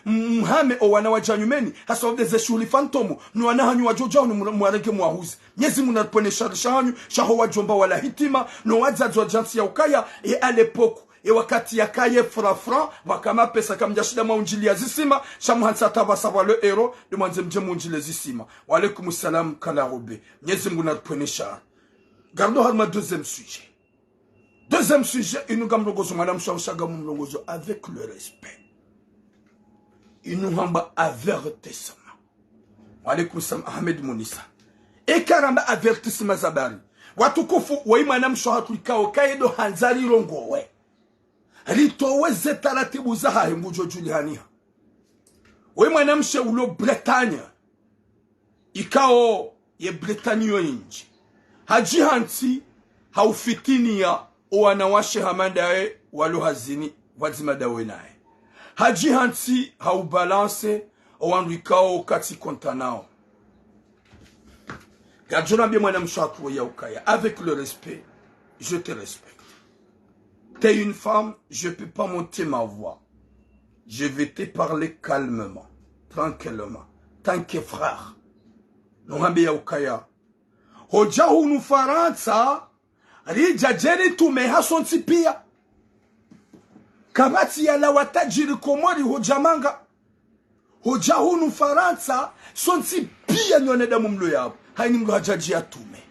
mhame o wana wajanyumeni hasa wabdeze shuli fantomu nuwana hanyu wajoja mwarenge mwahuzi Mwenyezi Mungu anaponesha shanyu shaho wajomba wala hitima no wadzadzwa jansi ya ukaya e alepoku e wakati yakaye frafran wakama pesa kamjashida maunjili ya zisima shamuhansa tabasa wale ero de mwanze mje maunjili zisima wa alaikum salam kala robe Mwenyezi Mungu anaponesha. Gardons harma deuxième sujet. Deuxième sujet, il nous gagne madame Chanchagam avec le respect. Il nous rend avertissement. Alaykoum salam Ahmed Mounissa. Et karamba avertissement zabari. Watukufu wa madame Chanchagam kaido hanzari rongo we. Ritowe zetaratibu zaha ngujo Juliania. Wa madame Sheulo Bretagne. Ikao ye Bretagne inji. Hajihanti haufitinia wanawashe hamadae walo hazini wazima dawe nae. Hajihanti haubalance wanwikao kati kontanao. Gadjona bien mwana mshatu ya ukaya. Avec le respect, je te respecte. T'es une femme, je peux pas monter ma voix. Je vais te parler calmement, tranquillement. Tant que frère. Nohambi ya ukaya. Hoja hunu Faransa rija jeri tume hasonti pia kabati ya la watajiri komori hoja manga hoja hunu Faransa sonti pia nyone damu mlo yabo haini mlo hajaji ya tume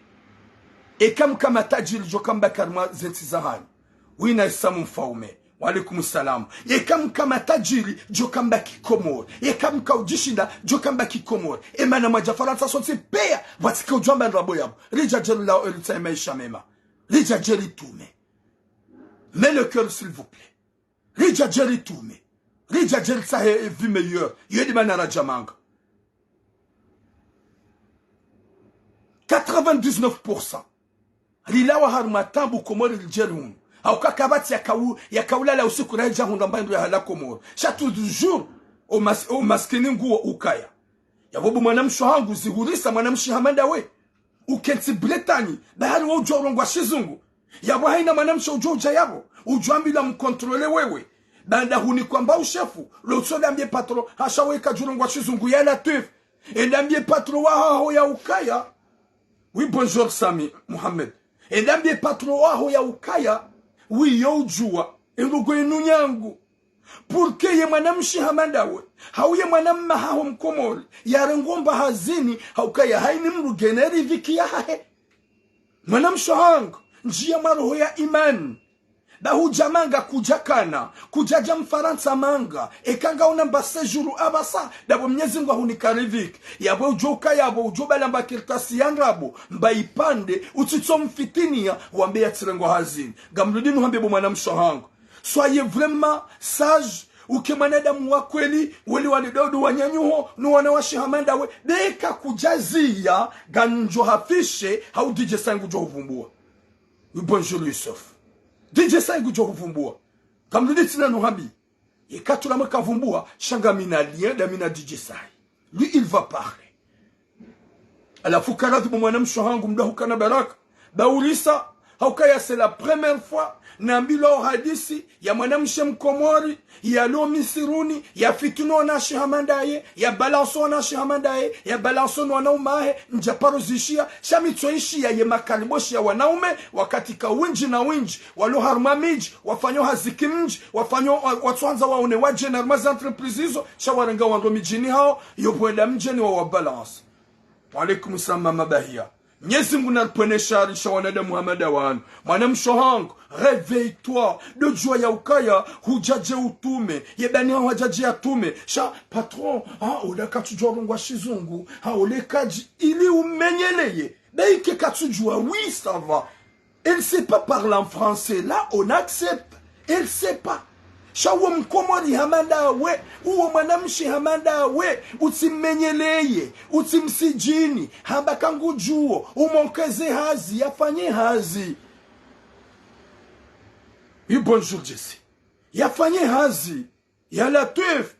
kama tajiri jokamba karma zenti zahani wina isamu mfaume walaikum salam kama tajiri jokamba kikomor ka ujishinda jokamba kikomor emana maja Faransa sonti pia watika ujwamba nrabo yabo rija jeri lao elita maisha mema rija jeri tume mets le cœur s'il vous plaît rija jeri tume rija jeri sahe vie meilleure yedi manara jamanga 99% lilawa harmatambu komori ljerun au kakabati ya kaulala usiku raja hunda mbandu ya hala komori chaque jour au maskini nguo ukaya yabobu mwanamsho hangu zihurisa mwanamshi hamanda we ukenti Bretagne bahari wa ujorongo wa shizungu yabo haina mwanamsho ujoja yabo ujwambi la mkontrole wewe banda huni kwamba ushefu lo sole ambie patron hashawe kajurongo wa shizungu ya la tuf endambie patron wa ho ya ukaya. Oui, bonjour Sami Mohamed. Endambie patron wa ho ya ukaya oui yo ujua erugo inu nyangu Purke ye mwanamshi hamandawe hauye mwanamma hao mkomori ya ngomba hazini haukaya haini mrugeneri viki ya hahe mwanamsho hangu njia maroho ya imani dahu jamanga kujakana kujaja Mfaransa manga ekanga unamba sejuru abasa dabo Mwenyezi Mungu hunikariviki yabo ujoka yabo ujobala mba kirtasi yangrabo mba ipande utitso mfitinia wambe ya tsirengo hazini gamrudinu hambe bo mwanamsho hangu. Soyez vraiment sage uke mwanadamu wa kweli wali walidodo wanyanyuho no wanawashi hamanda we deka kujazia ganjo hafishe hau DJ Sangu jo huvumbua. Bonjour Yusuf. DJ Sangu jo huvumbua. Kamludi tina no hambi. Yekatula maka vumbua shanga mina lien da mina DJ Sangu. Lui il va parler. Ala fukaratu mwanamsho hangu mdahu kana baraka. Baulisa haukaya c'est la première fois nambilo hadisi ya mwanamshe mkomori ya lo misiruni ya fituno na shihamandaye ya balanso na shihamandaye ya balanso na wanaume njaparo zishia shamitsoishi ya makaliboshi ya wanaume wakati ka winji na winji walo harma miji wafanyo haziki mji wafanyo watwanza waone wa general entreprise hizo shawarenga wando mijini hao yobwenda mjeni wa balance. Wa alaikum salam mabahia. Mwenyezi Mungu naponesha risha wanadamu hamadawan mwanamsho hangu réveille-toi de joie ya ukaya hujaje utume yebani hawajaje atume sha patron oleka tujorongwa shizungu olekaji ili umenyeleye Ben, oui, ça va. Elle ne sait pas parler en français. Là, on accepte. Elle ne sait pas. Shawum komori hamanda we, uwo mwanamshi hamanda we, utimmenyeleye, utimsijini, hambakangu juo, umonkeze hazi, yafanye hazi. Oui, bonjour Jesse. Yafanye hazi, yala teuf.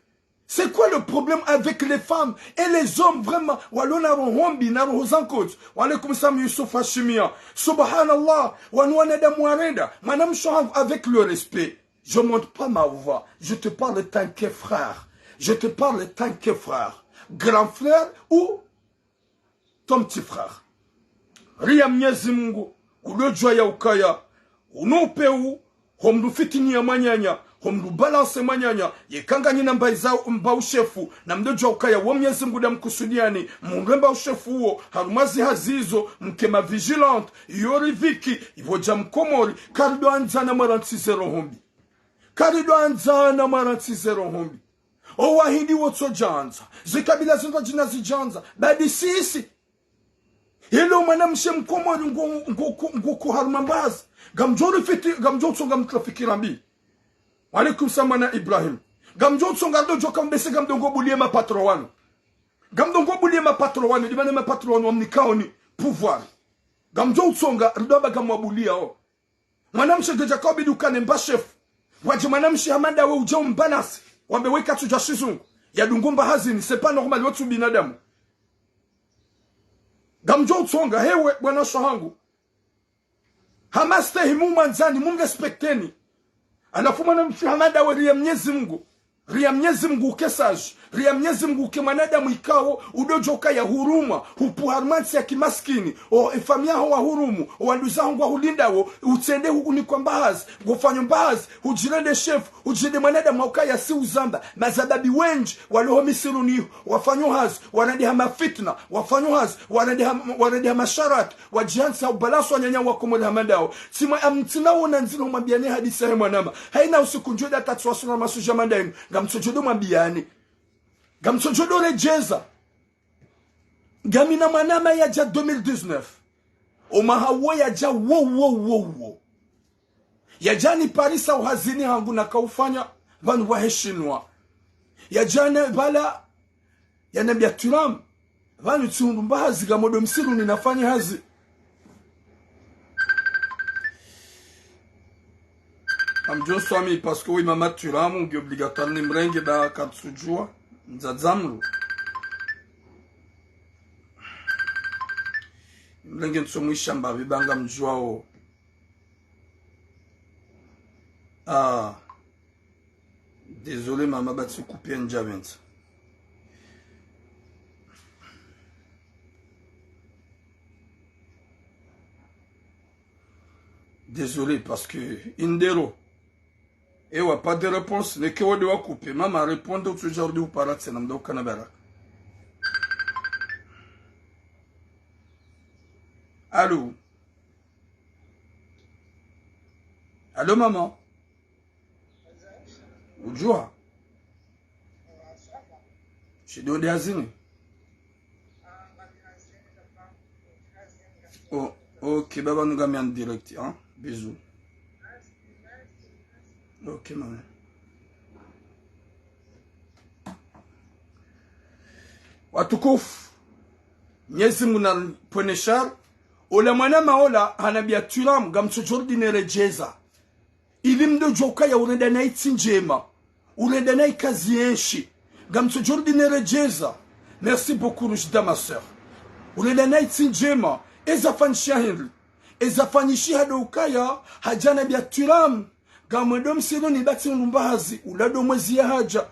C'est quoi le problème avec les femmes et les hommes vraiment? Walona rohombi na rohozankot. Walaikum salam Yusuf Hashimia. Subhanallah. Wanouaneda mouarenda. Madame Chouhang avec le respect. Je ne monte pas ma voix. Je te parle tant que frère. Je te parle tant que frère. Grand frère ou ton petit frère. Ria mnyezi Mungu. Ulojwa ya ukaya. Unope u. Homdu fitini ya manyanya. Homdu balance manyanya. Yekanga nina mba ushefu. Na mdojwa ukaya wa mnyezi Mungu da mkusudiani. Mremba ushefu uo. Harumazi hazizo. Mkema vigilante. Yori viki. Ivoja mkomori. Karido anzana marantisero hombi. Karido anzana marantisero hombi. O wahindi woto janza. Zikabila zinto jina zijanza. Badi sisi. Hilo mwanamshe mkomori nguku harumambazi. Gamjori fiti, gamjotso gamtrafikirambi. Walaikum samana Ibrahim. Gamjotso gamdojo kambese gamdongo bulie ma patro wanu. Gamdongo bulie ma patro wanu. Dibane ma patro wanu wamnikaoni pouvoir. Gamjotso ngardoba gamwabulia o. Mwanamshe de Jacobi dukane mba chef. Waji mwanamshe hamanda we ujao mbanasi. Wambeweka tujashizungu. Ya dungumba hazini. C'est pas normal watu binadamu. Gamjotso nga hewe bwana shahangu. Hamaste himu manzani munga spekteni. Anafuma na mfihamada wa ria mnyezi Mungu. Ria mnyezi Mungu kesaji. Ria mnyezi Mungu kemanada mwikao. Udojoka ya huruma. Hupuharmansi ya kimaskini. O ifamia wa hurumu. O wanduza hongwa hulinda wo. Utende hukuni kwa mbahazi. Gofanyo mbahazi. Ujirende chef. Ujirende manada mwauka ya si uzamba. Mazababi wenji. Waloho misiruni. Wafanyo hazi. Wanadi hama fitna. Wafanyo hazi. Wanadi hama sharat. Wajihansi hau balaso wanyanya wakomole hamadao. Tima amtina wana nzino mabiane hadisa he mwanama. Haina usikunjuda tatuwasuna masuja mandainu. Gamsojodo mabiane. Gamsojodo rejeza. Gamina manama ya ja 2019. Omahawo ya ja wo. Ya jani Parisa uhazini hangu na kaufanya vanu waheshinwa. Ya jane bala ya nabia turam. Vanu tsundu mbahazi gamodo msiru ninafanya hazi. Amjo swami parce que oui mama turamu ngi obligatoire ni mrenge da katsujua nzadzamru. Mrenge nsomwisha mba vibanga mjuao. Ah. Désolé maman battu couper un javent. Désolé parce que indero. Et ouais, pas de réponse. Les que on doit couper. Maman répond aujourd'hui ou par là, c'est dans Canada. Allô? Allô, maman? Ujua? Je dois dire azini. Oh, ok, baba nous gagne en direct, hein? Bisous. Ok, maman. Watukufu. Mwenyezi Mungu na poneshar. Ola mwanama ola hanabia tulam gamsojordi nerejeza. Ilimdo joka ya urenda na itinjema. Urenda na ikazi enshi. Gamsojordi nerejeza. Merci beaucoup Rujda ma sœur. Urenda na itinjema. Eza fanisha Henry. Eza fanishi hado ukaya hajana bia tulam. Gamwedo msino ni bati mbahazi. Ulado mwezi ya haja.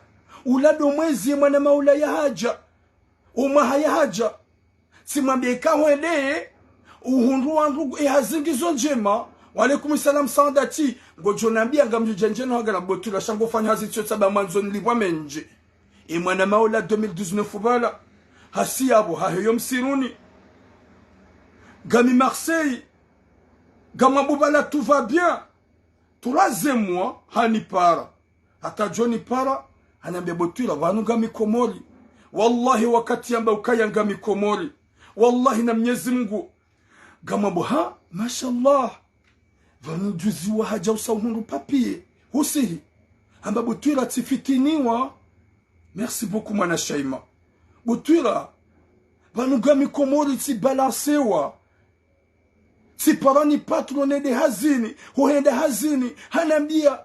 Ulado mwezi ya mwanama ula ya haja. Umaha ya haja. Simambie kahwede. Uhundu wandu hazingizo njema. Walaikum salam sandati. Ngojo nambia ngamju jenjeno hagala botula shango fanya hazitio saba mwanzo nilibwa menje. Mwana maula 2019 bala. Hasi abo haheyo msiruni. Gami Marseille. Gama bubala tout va bien. 3e mois hani para. Hata Johnny para anambia botula vanu gami komori. Wallahi wakati amba ukaya ngami komori. Wallahi na Mwenyezi Mungu gama boha mashallah vanu juzi wa haja usahundu papie husihi amba butwira tifitiniwa. Merci beaucoup mwana Shaima. Butwira vanu gami komori ti balancewa ti parani patrone de hazini huenda hazini hanambia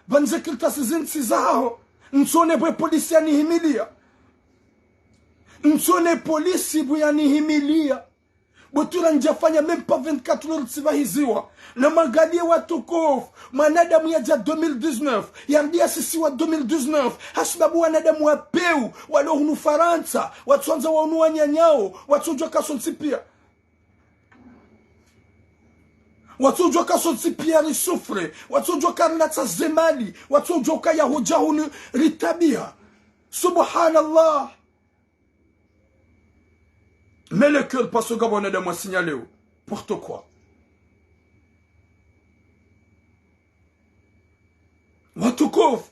vanzekilta sizinti zao nsone bwe polisi yanihimilia nsone polisi bwe yanihimilia. Butwira njafanya mempa 24 heures tivahiziwa na magalie watukufu manadamu ya 2019 yandia sisi wa 2019 hasubabu wanadamu wa peu walo hunu Faransa watuanza wa unu wanyanyao watujwa kasonsi pia watujwa kasonsi pia risufre watujwa karnata zemali watujwa kaya hoja hunu ritabia. Subhanallah. Mais le cœur passe au Gabon de moi signaler. Pourquoi? Watukof.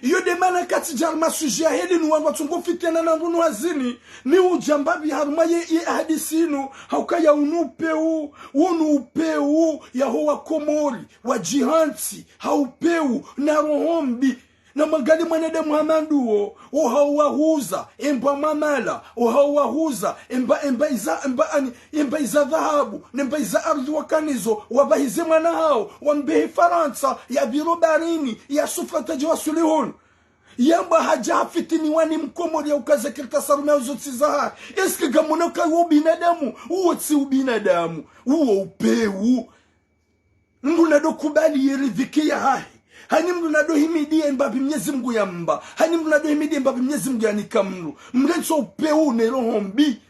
Iyo de mana kati jarma sujet heli nuwa watungo fitena na ngunu hazini. Ni ujambabi haruma ye hadisinu. Haukaya unupeu. Unupeu. Yahowa komori. Wajihanti. Haupeu. Na rohombi. Na magali mwanede Muhammadu o hawahuza emba mamala o hawahuza emba iza dhahabu nemba iza ardhi wakanizo wabahize mwana hao wambehi Faransa ya biro barini ya sufra tajwa sulihun yamba haja hafitini wani mkomori ya ukazekirta sarume uzotsi zaha. Eske gamonoka uo binadamu uo tsi ubinadamu uo upeu mbu nadokubali yeridhiki ya hahi. Hani mdu nado himidie mbabi Mwenyezi Mungu ya mba. Hani mdu nado himidie mbabi Mwenyezi Mungu ya nikamlu. Mlenso upeu nerohombi.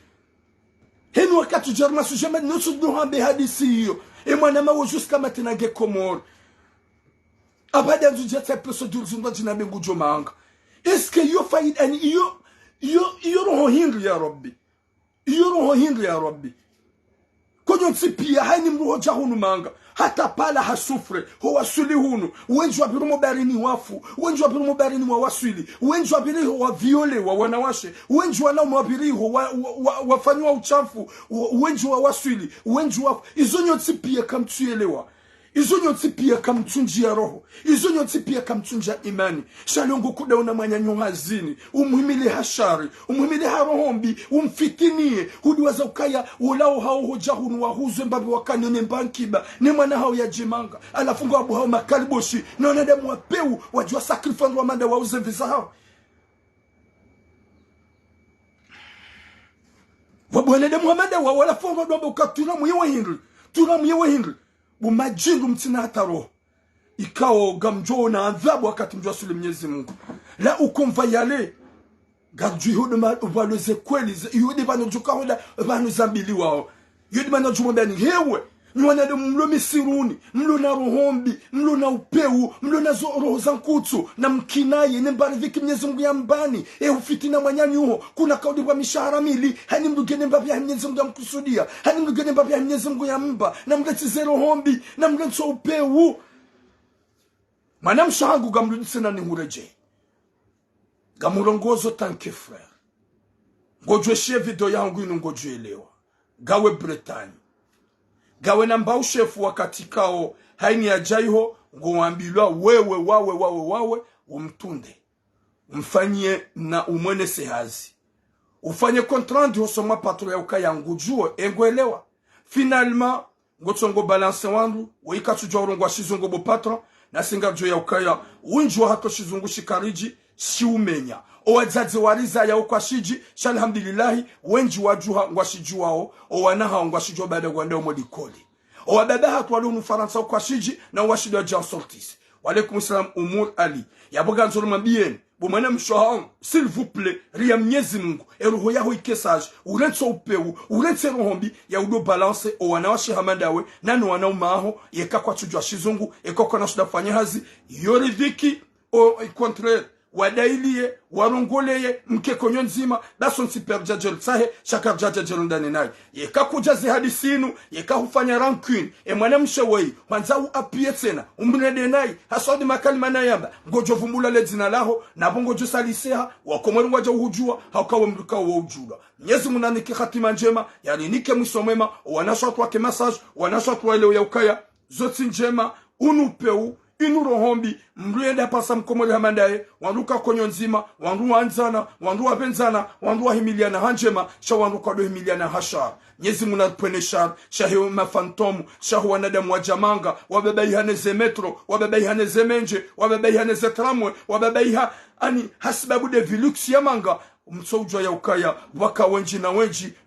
Henu wakati jarma sujema nusu duhambe hadisi hiyo. Mwanama wajuska matinage komor. Abada mzujata peso duruzunda jinabe ngujo maanga. Eske yo faid ani iyo roho hindri ya Rabbi. Iyo roho hindri ya Rabbi. Konyo nsipia hani mruho jahunu manga. Hata pala hasufre huwa suli hunu wenji wabirumo barini wafu wenji wabirumo barini wa waswili wenji wabiriho wa viole wa wanawashe wenji wanaume wabiriho wafanywa uchafu wenji wa waswili wenji wafu. Izo nyotsi pia kamtuelewa. Izo nyotsi pia kamtunjia roho. Izo nyotsi pia kamtunjia imani. Shalongo kuda una manyanyo hazini umuhimile hashari umuhimile harohombi umfitinie hudiwaza ukaya ulao hao hoja hunu wahuzwe mbabi wakanyone mbankiba ni mwana hao ya jimanga alafunga wabu hao makaliboshi na wanadamu wapeu wajua sakrifan wa manda wauze visa hao wabu wanadamu wa manda walafunga wabu ukatura mwewe hindri bumajingu mtina hata roho ikao gamjo na adhabu wakati mjua sule Mwenyezi Mungu la ukumva yale gadju hudu maloze kweli yuhudi bano juka huda bano zambili wao yuhudi bano jumondani hewe nywana de mlo misiruni mlo na rohombi mlo na upeu mlo na roho zankutu na mkinaye nembaridhiki Mwenyezi Mungu ya mbani ufitina mwanyanyi huo kuna kaudi wa mishahara mili hani mlugene mbabi ya Mwenyezi Mungu ya mkusudia hani mlugene mbabi ya Mwenyezi Mungu ya mba na mletize rohombi na mletize upeu mana mshahangu gamludisena ni hureje gamurongozo tanke frère ngojwe shie video yangu inu ngojwe elewa gawe Bretagne gawe namba ushefu wakati kao haini ya jaiho ngowambilwa wawe umtunde umfanyie na umwene sehazi ufanye kontrandi hosoma patro ya ukaya ngujua engoelewa finalement ngotsongo balance wandu waikatujwa urungwa shizungu bo patron na singa jo ya ukaya unjwa hato shizungu shikariji si umenya owadzaze wariza ya ukwashiji shalhamdulillahi wenji wajuha ngwashijuwao owanaha ngwashijwa baada gwanda modikoli owababa hatu walu Faransa ukwashiji na washidwa Jean Sortis. Walaikum salam Umur Ali yaboga nzoruma bien bumana mshohan s'il vous plaît ria Mwenyezi Mungu eruho yaho ikesage urenso upeu urense rohombi ya udo balance owanawashi hamandawe nanu wanaumaho yeka kwa chujwa shizungu ekoko na sudafanya hazi yoridhiki au contraire wadailie warongoleye mkekonyo nzima baso nsiper jajel sahe shakar jajel ndani naye yeka kujazi hadisinu yeka hufanya rancune mwana mshewei wanza uapie tena umrede naye hasodi makalima na yamba ngojo vumbula le zina laho na bongo jo saliseha wakomori waja uhujua haukawe mruka wa ujula Mwenyezi Mungu niki khatima njema yani nike mwisomema wanashwa kwa message wanashwa kwa ile ya ukaya zoti njema unupeu inurohombi mruenda pasa mkomori hamandaye wanduka konyo nzima wandu wanzana wandu wapenzana wandu wahimiliana hanjema sha wandu kado himiliana hashar Mwenyezi Mungu anapweneshar shahiyo mafantomu shahu wanadamu wa jamanga wababaiha ze metro wababaiha ze menje wababaiha ze tramwe wababaiha ani hasibabu de viluksi ya manga msoujwa ya ukaya waka wenji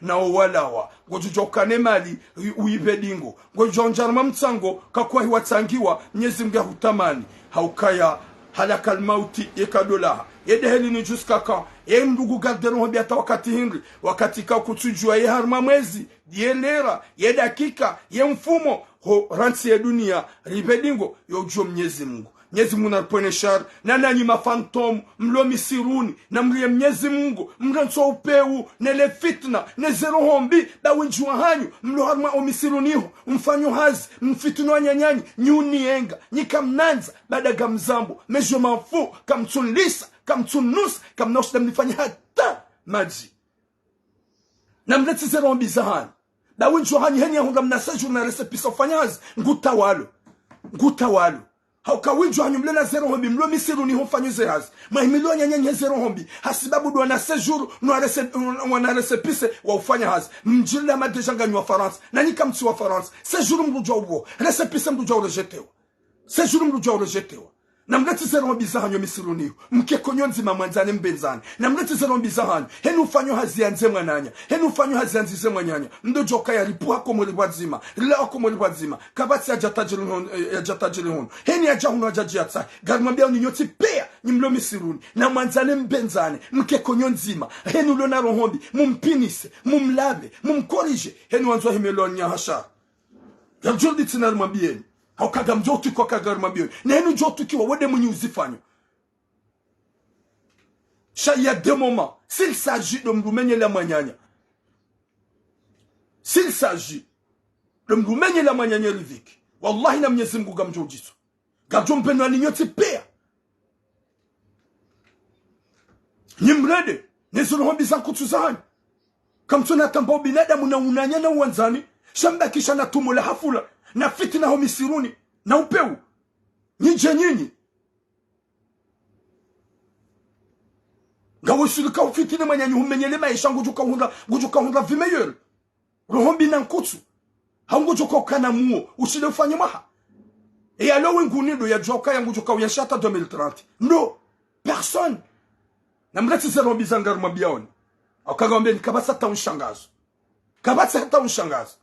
na owalawa ngojujo kane mali uibedingo ngojujo njarma mtsango kakwa hiwatsangiwa Mwenyezi Mungu hutamani haukaya halakal mauti yekadola yedeheli ni juskaka ndugu gardero hobi hata wakati hindri wakati ka kutujua ye harma mwezi dielera ye dakika ye mfumo ho ransi ya dunia ribedingo yojuo Mwenyezi Mungu Mwenyezi Mungu anaponeshar na nanyi mafantom mlomi siruni na mlie Mwenyezi Mungu mranso upeu nele fitna ne zero hombi da winjua hanyu mlo harma omisiruniho mfanyo hazi mfitno nyanyanyi nyuni enga nyikamnanza bada gamzambo mejo mafu kamtsunlisa kamtsunusa kamnoshda mnifanya hata maji na mleti zero hombi zahani da winjua hanyu heni ya hunga mnasaju na resepisa ufanyazi ngutawalo haukawinjwa hanyumle na zero hombi mlo misiru ni hufanyo zerazi mahimilio nyanyanyi zero hombi hasibabu duwa na sejuru wana resepise wa ufanya hazi mjila madejangani wa Faransa na nika mti wa Faransa sejuru mrujwa ubo resepise mrujwa urejetewa sejuru mrujwa urejetewa na mleti zero hombi za hanyo misiru niyo mkekonyo nzima mwanzane mbenzane na mleti zero hombi za hanyo heni ufanyo hazi ya nze mwananya heni ufanyo hazi ya nzize mwanyanya mdojo kaya ripuha komori wadzima rilao komori wadzima kabati ya jatajili hono heni ya jahuno ajaji ya tsai garimambia uninyoti pea nimlo misiruni na mwanzane mbenzane mkekonyo nzima heni ulona rohombi mumpinise mumlabe mumkorije heni wanzwa himelo nyahashara ya mjoldi tinari mambieni haukaga mjotu kwa kagarma biyo na henu jotu kiwa wade mwenye uzifanyo ya des moments s'il s'agit de mrumenye la manyanya s'il s'agit de mrumenye la manyanya riviki wallahi na Mwenyezi Mungu gamjo jiso gamjo mpeno alinyoti pea nyimrede nezuru hombi za kutuzahani kamtuna tambao binadamu na unanya na uwanzani shamba kisha na tumula hafula na fitina ho misiruni na upeu nyinyi ngawo shirika ufitina manyanyi humenyele maisha ngujuka hunda vimeyer rohombi na nkutsu hangujuka kana muo usile ufanye maha e alowe ngunido ya joka yangu juka uyashata 2030 no personne na mleti zero bizangar mabiaoni akagambia nikabasa ta unshangazo kabasa hata unshangazo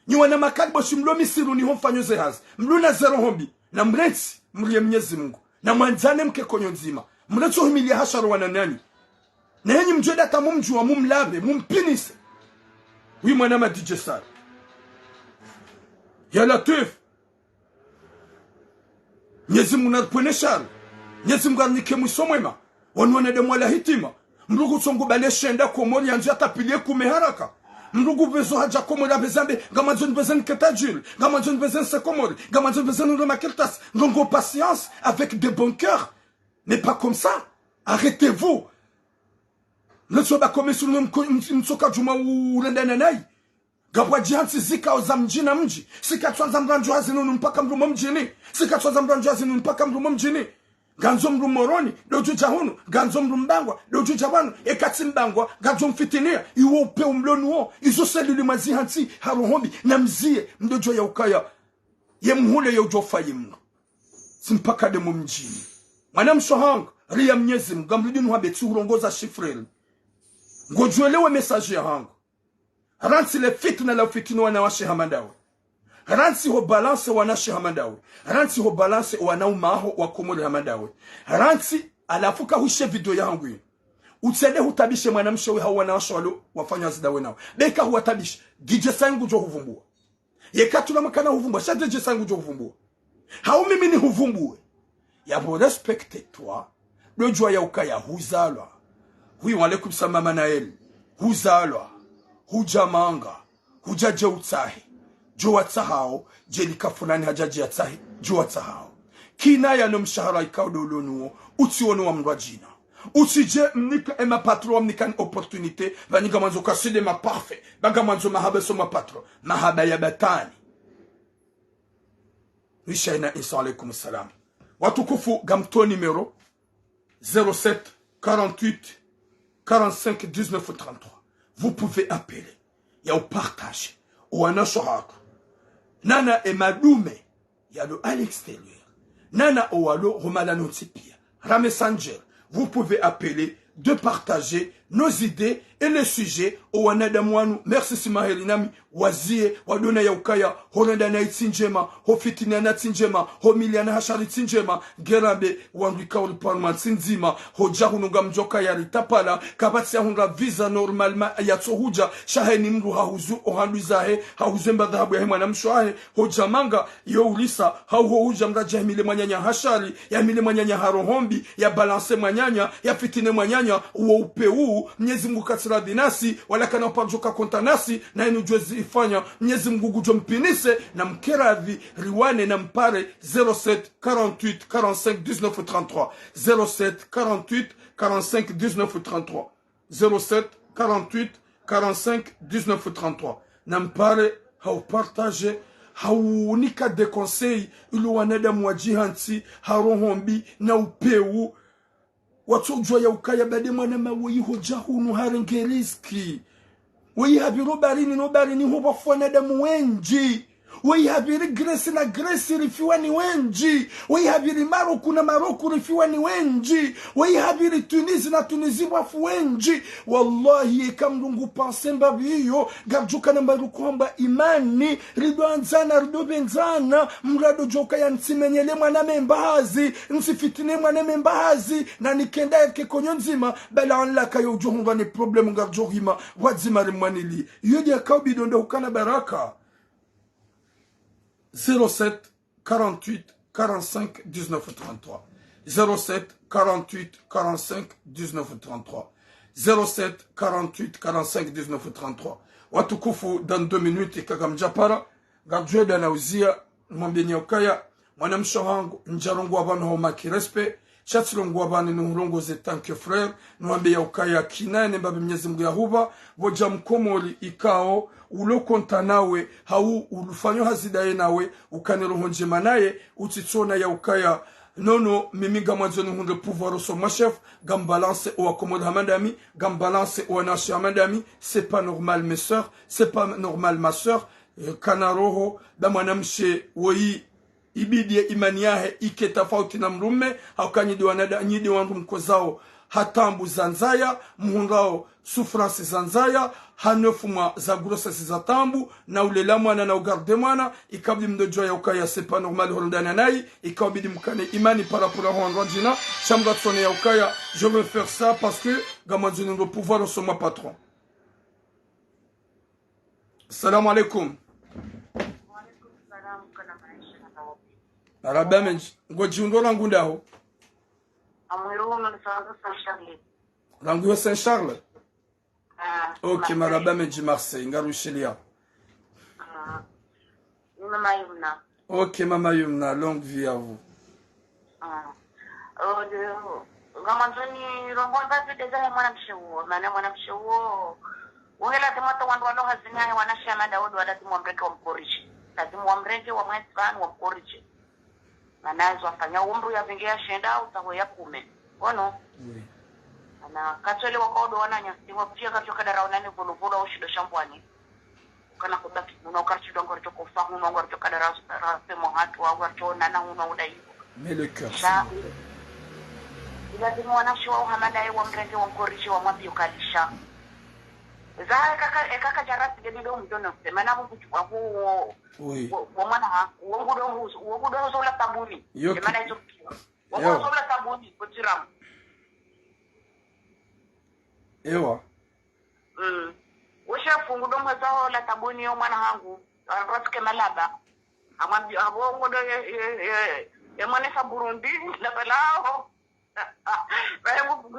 Niwa na makalibo shimlo misiru ni homfanyo zehazi. Mluna zero hombi. Na mleti mlie Mwenyezi Mungu. Na mwanzane mke konyo nzima. Mleti uhimilia hasharu wana nani. Na henyi mjweda ta mumjua mumlabe. Mumpinise. Hui mwanama DJ Sar. Ya Latif. Mwenyezi Mungu narpwene sharu. Mwenyezi Mungu arnike mwisomwema. Wanwane de mwala hitima. Mlugu songu bale shenda komori yanzu atapilie kumeharaka. Mrugu bezo haja komori abezambe gamazoni bezen ketajul gamazoni bezen se komori gamazoni bezen de makeltas ngongo patience avec des bons cœurs mais pas comme ça arrêtez-vous le soba comme sur msoka juma urenda nanai gabwa jihansi zika ozamjina mji sika twanza mranjo hazinu mpaka mrumo mjini sika twanza mranjo hazinu mpaka mrumo mjini ganzo mrumoroni doju jahunu ganzo mrumbangwa doju jabanu ekati mbangwa ganzo mfitinia iwo upe umlonuo izo selili mazihansi harohombi na mzie mdojo ya ukaya ye mhule ya ujofa yimno simpaka de mumjini mwana mshohanga ria Mwenyezi Mungu gamrudinu habeti urongoza shifreli ngojuelewe message ya hangu ransi le fitna la fitino wanawashe hamandawe ransi ho balance wanashe hamandawe ransi ho balance wanaumaho wakomole hamandawe ransi alafuka hushe video yangu utsede hutabishe mwanamshe we hao wanawashe walo wafanya zidawe nao beka huwatabishe DJ Sangu jo huvumbua yekatula makana huvumbua sha DJ Sangu jo huvumbua hao mimi ni huvumbue yabo respecte toi le jwa ya ukaya huzalwa huyu alaikum sama nael huzalwa hujamanga hujaje utsahi jwa tsahao jeli kafunani hajaje tsahi jwa tsahao kina ya no mshahara ikaudolonuo utionu wa mrajina usije mnika ema patro mnika opportunité vaniga manzo kaside ma parfait baga manzo mahaba so ma patro mahaba ya batani Rishaina Isa alaykum salam watukufu gamto numéro 07 48 45 19 33 vous pouvez appeler ya au partage ou anasohako nana e madume ya lo à l'extérieur nana o alo romala notipia ra messenger vous pouvez appeler de partager nos idées et les sujets au wanadamwanu merci simahelinami wazie wadona ya ukaya horenda na itsinjema ho fitina na tsinjema ho miliana hashari tsinjema gerabe wandika ul parlement tsinzima ho jahununga mjoka ya ritapala kabati ya hunga visa normalement ya tsohuja shaheni mru hauzu ohanduizahe hauzemba dhahabu ya mwana mshwahe ho jamanga yo ulisa hau ho uja mraja mile mwanyanya hashari ya mile mwanyanya harohombi ya balance mwanyanya ya fitine mwanyanya uo upeu Mwenyezi Mungu katsira dinasi wala kana pajoka kontanasi na inu jwezi ifanya Mwenyezi Mungu gujo mpinise na mkeradhi riwane na mpare 07 48 45 19 33 07 48 45 19 33 07 48 45 19 33 na mpare hau partage haunika de conseil ilu wanada mwajihanti harohombi na upeu watujwa ya ukaya bade mwana mawe hoja hunu harengeriski we habiru barini no barini huwa fwana damu wenji we habiri Grace na Grace rifiwa ni wenji we habiri Maroku na Maroku rifiwa ni wenji we habiri Tunisi na Tunisi wafu wenji wallahi kamrungu pansemba biyo gabjuka na Maroku hamba imani ridoanzana ridobenzana mrado joka ya nsimenyele mwana membahazi nsifitine mwana membahazi na nikenda yake konyo nzima bela anlaka yo ujohumba ni problemu gabjohima wadzima rimwanili yodi ya kaubi dondo hukana baraka 07 48 45 19 33 07 48 45 19 33 07 48 45 19 33 watukufu dans 2 minutes kakamjapara gabjwe na uzia mwambeni okaya mwanamsho wangu njarongo abantu homa kirespe chatlongo abantu nurongo ze tanke frère nwambe ya okaya kinane mbabe Mwenyezi Mungu yahuba boja mkomoli ikao ulo konta nawe hau ulufanyo hazidaye nawe ukanero njema naye utitsona ya ukaya nono mimi gamanzoni hunde pouvoir so ma chef gam balance ou accommode hamandami gam balance ou anashi hamandami c'est pas normal mes sœurs c'est pas normal ma sœur kanaroho da mwanamshe woi ibidi imani yahe ike tofauti na mrume haukanyidi wanada nyidi wangu mkozao hatambu zanzaya muhungao souffrance zanzaya hanofuma za grossesse za tambu na ulela mwana na ugarde mwana ikabidi mdojo ya ukaya c'est pas normal horondana nai ikabidi mkane imani par rapport à Rwandina chamga tsone ya ukaya je veux faire ça parce que gamanzuni ndo pouvoir sur ma patron. Salam alaikum. Wa alaikum salam kana maisha na tawabi. Arabame ngoji ndora ngundaho. Amwiruno nisaanza Saint-Charles. Rangu Saint-Charles. Ok, Marabame de Marseille, Ngarouchelia. Mama Yumna. Ok, Mama Yumna, longue vie à vous. Gamanzoni rongonza tudeza mwana mshuo, maana mwana mshuo wala tamata wandu walo hazina wanashama Daudi wala timwamreke wa mkorishi. Lazima wamreke wa mwetkan wa mkorishi. Manazo afanya umru ya vingia shenda utaho ya kume. Ono? Oui. Na katole wakodo wananya siwa pia kachoka daraunani voluvula ushido shambwani kana kubaki unaokarchi dongo rito fa huno ngorto kadara semo hatu au ngorto nana huno udai Mais le cœur ila timu wanashwa uhamada wa mrenge wa mkorishi wa mwapi ukalisha za kaka jarasi gedido mdono sema na kuchukua huo oui wa mwana uongudo zola tabuni sema na hizo wa zola tabuni kutiramu ewa Usha fungu domo zao la tabuni yo mwana hangu rafike malaba amwambi abongo do ye mwana fa Burundi la balao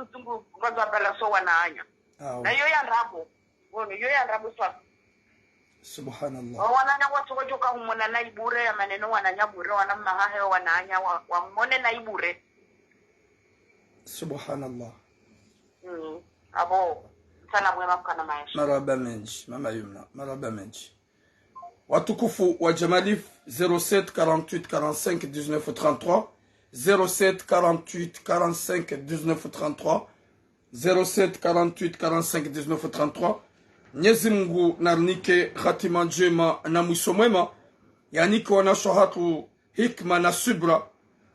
tungu ngoza bala so wanaanya na yo ya rabo wono yo ya rabo swa subhanallah wananya watu wajoka humona na ibure ya maneno wananya bure wana mahahe wanaanya wamone na ibure subhanallah abo sana mwema kana maisha maraba menji mama Yumna maraba menji watukufu wa Jamalif 07 48 45 19 33 07 48 45 19 33 07 48 45 19 33 Mwenyezi Mungu narnike khatima njema na mwisho mwema yanike wanasho hatu hikma na subra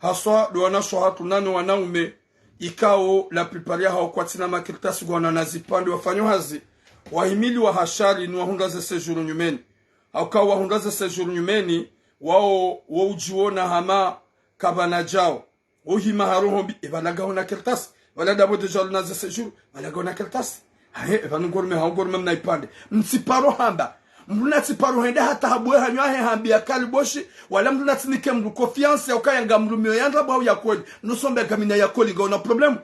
haswa wanasho hatu nani wanaume ikao la priparia hao kwa tina makirtasi gwana nazipande wafanyo hazi wahimili wa hashari ni wahundaze sejuru nyumeni haukawa wahundaze sejuru nyumeni wao ujiona hama kabana jao uhima haruhombi ibalagaho na kirtasi wala dabo de jalo naze sejuru walagaho na kirtasi hae vanungorme haungorme mnaipande msiparo hamba mnatiparo hende hata habwe hanywahe hambia kaliboshi wala mnatinike mdu confiance ya ukayanga mlumio yandra bau ya kweli nusombe gamina ya kweli ngona problem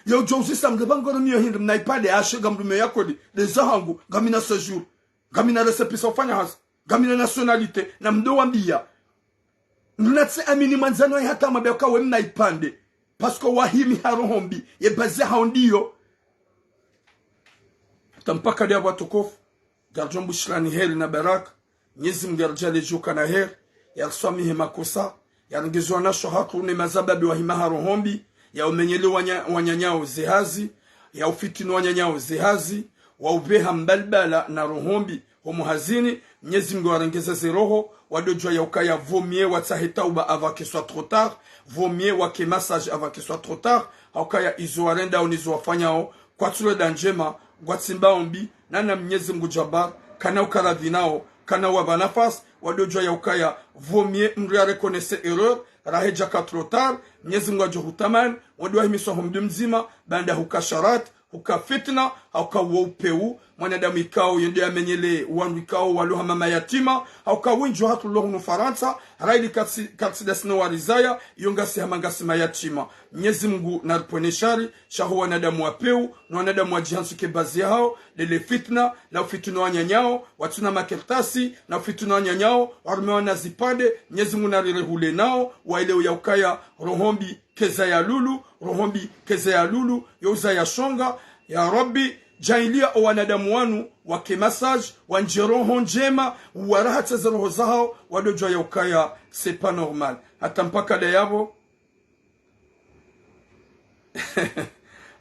yo jozisa mdebangoro miyo hindi mnaipande ashiga mlumio ya kweli leza hangu gamina séjour gamina resepisa ufanya hasa gamina nationalité na mdo wambia mnatsi amini manzano ya hata mabeka we mnaipande pasko wahimi harohombi ye baze haondiyo tampaka dia watukufu garjon bushrani heri na baraka Mwenyezi Mungu arjale joka na heri yarsamihe makosa yarangizwa na shohatu ne mazababi wa himaha rohombi ya umenyele wanyanyao zehazi ya ufitinu wanyanyao zehazi wa ubeha mbalbala na rohombi homuhazini Mwenyezi Mungu arangeza zeroho wadojwa ya ukaya vomie wataheta uba avant que soit trop tard vomie wake massage avant que soit trop tard ukaya izoarenda unizo wafanyao kwa tule danjema gwatsimba ombi nana Mwenyezi Mungu Jabbar kana ukaradhi nao kana wabanafas wadojwa ya ukaya vomie mria reconnaisse erreur raheja ka trop tard Mwenyezi Mungu ajohutaman wadwa himiso homdu mzima banda hukasharat huka fitna hauka wopeu mwanadamu ikao yende amenyele wandu ikao waluha mama yatima hauka winjo hatu lohu no Faransa raili katsi desno warizaya yongasi hamangasi mayatima Mwenyezi Mungu narponeshari shahu wanadamu wapeu na wanadamu wajihansu kebazi hao lele fitna la ufituna wanyanyao watuna makertasi na ufituna wanyanyao warumewa nazipande Mwenyezi Mungu narirehule nao waileo ya ukaya rohombi keza ya lulu rohombi keza ya lulu yoza ya shonga ya Rabbi jailia o wanadamu wanu wake massage wanjeroho njema warahatsa za roho zao wadojwa ya ukaya c'est pas normal hata mpaka da yabo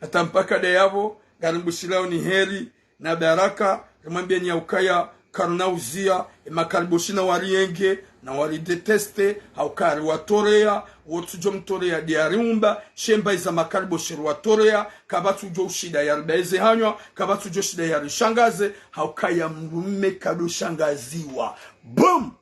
hata mpaka da yabo garimbushilao ni heri na baraka mwambie ni ya ukaya karnauzia makaribushina warienge na wali deteste haukari watorea wotujo mtorea diariumba shemba iza makaribushiru watorea kabatu jo shida ya ribeze hanywa kabatu jo shida ya rishangaze haukaya mrume kado shangaziwa boom.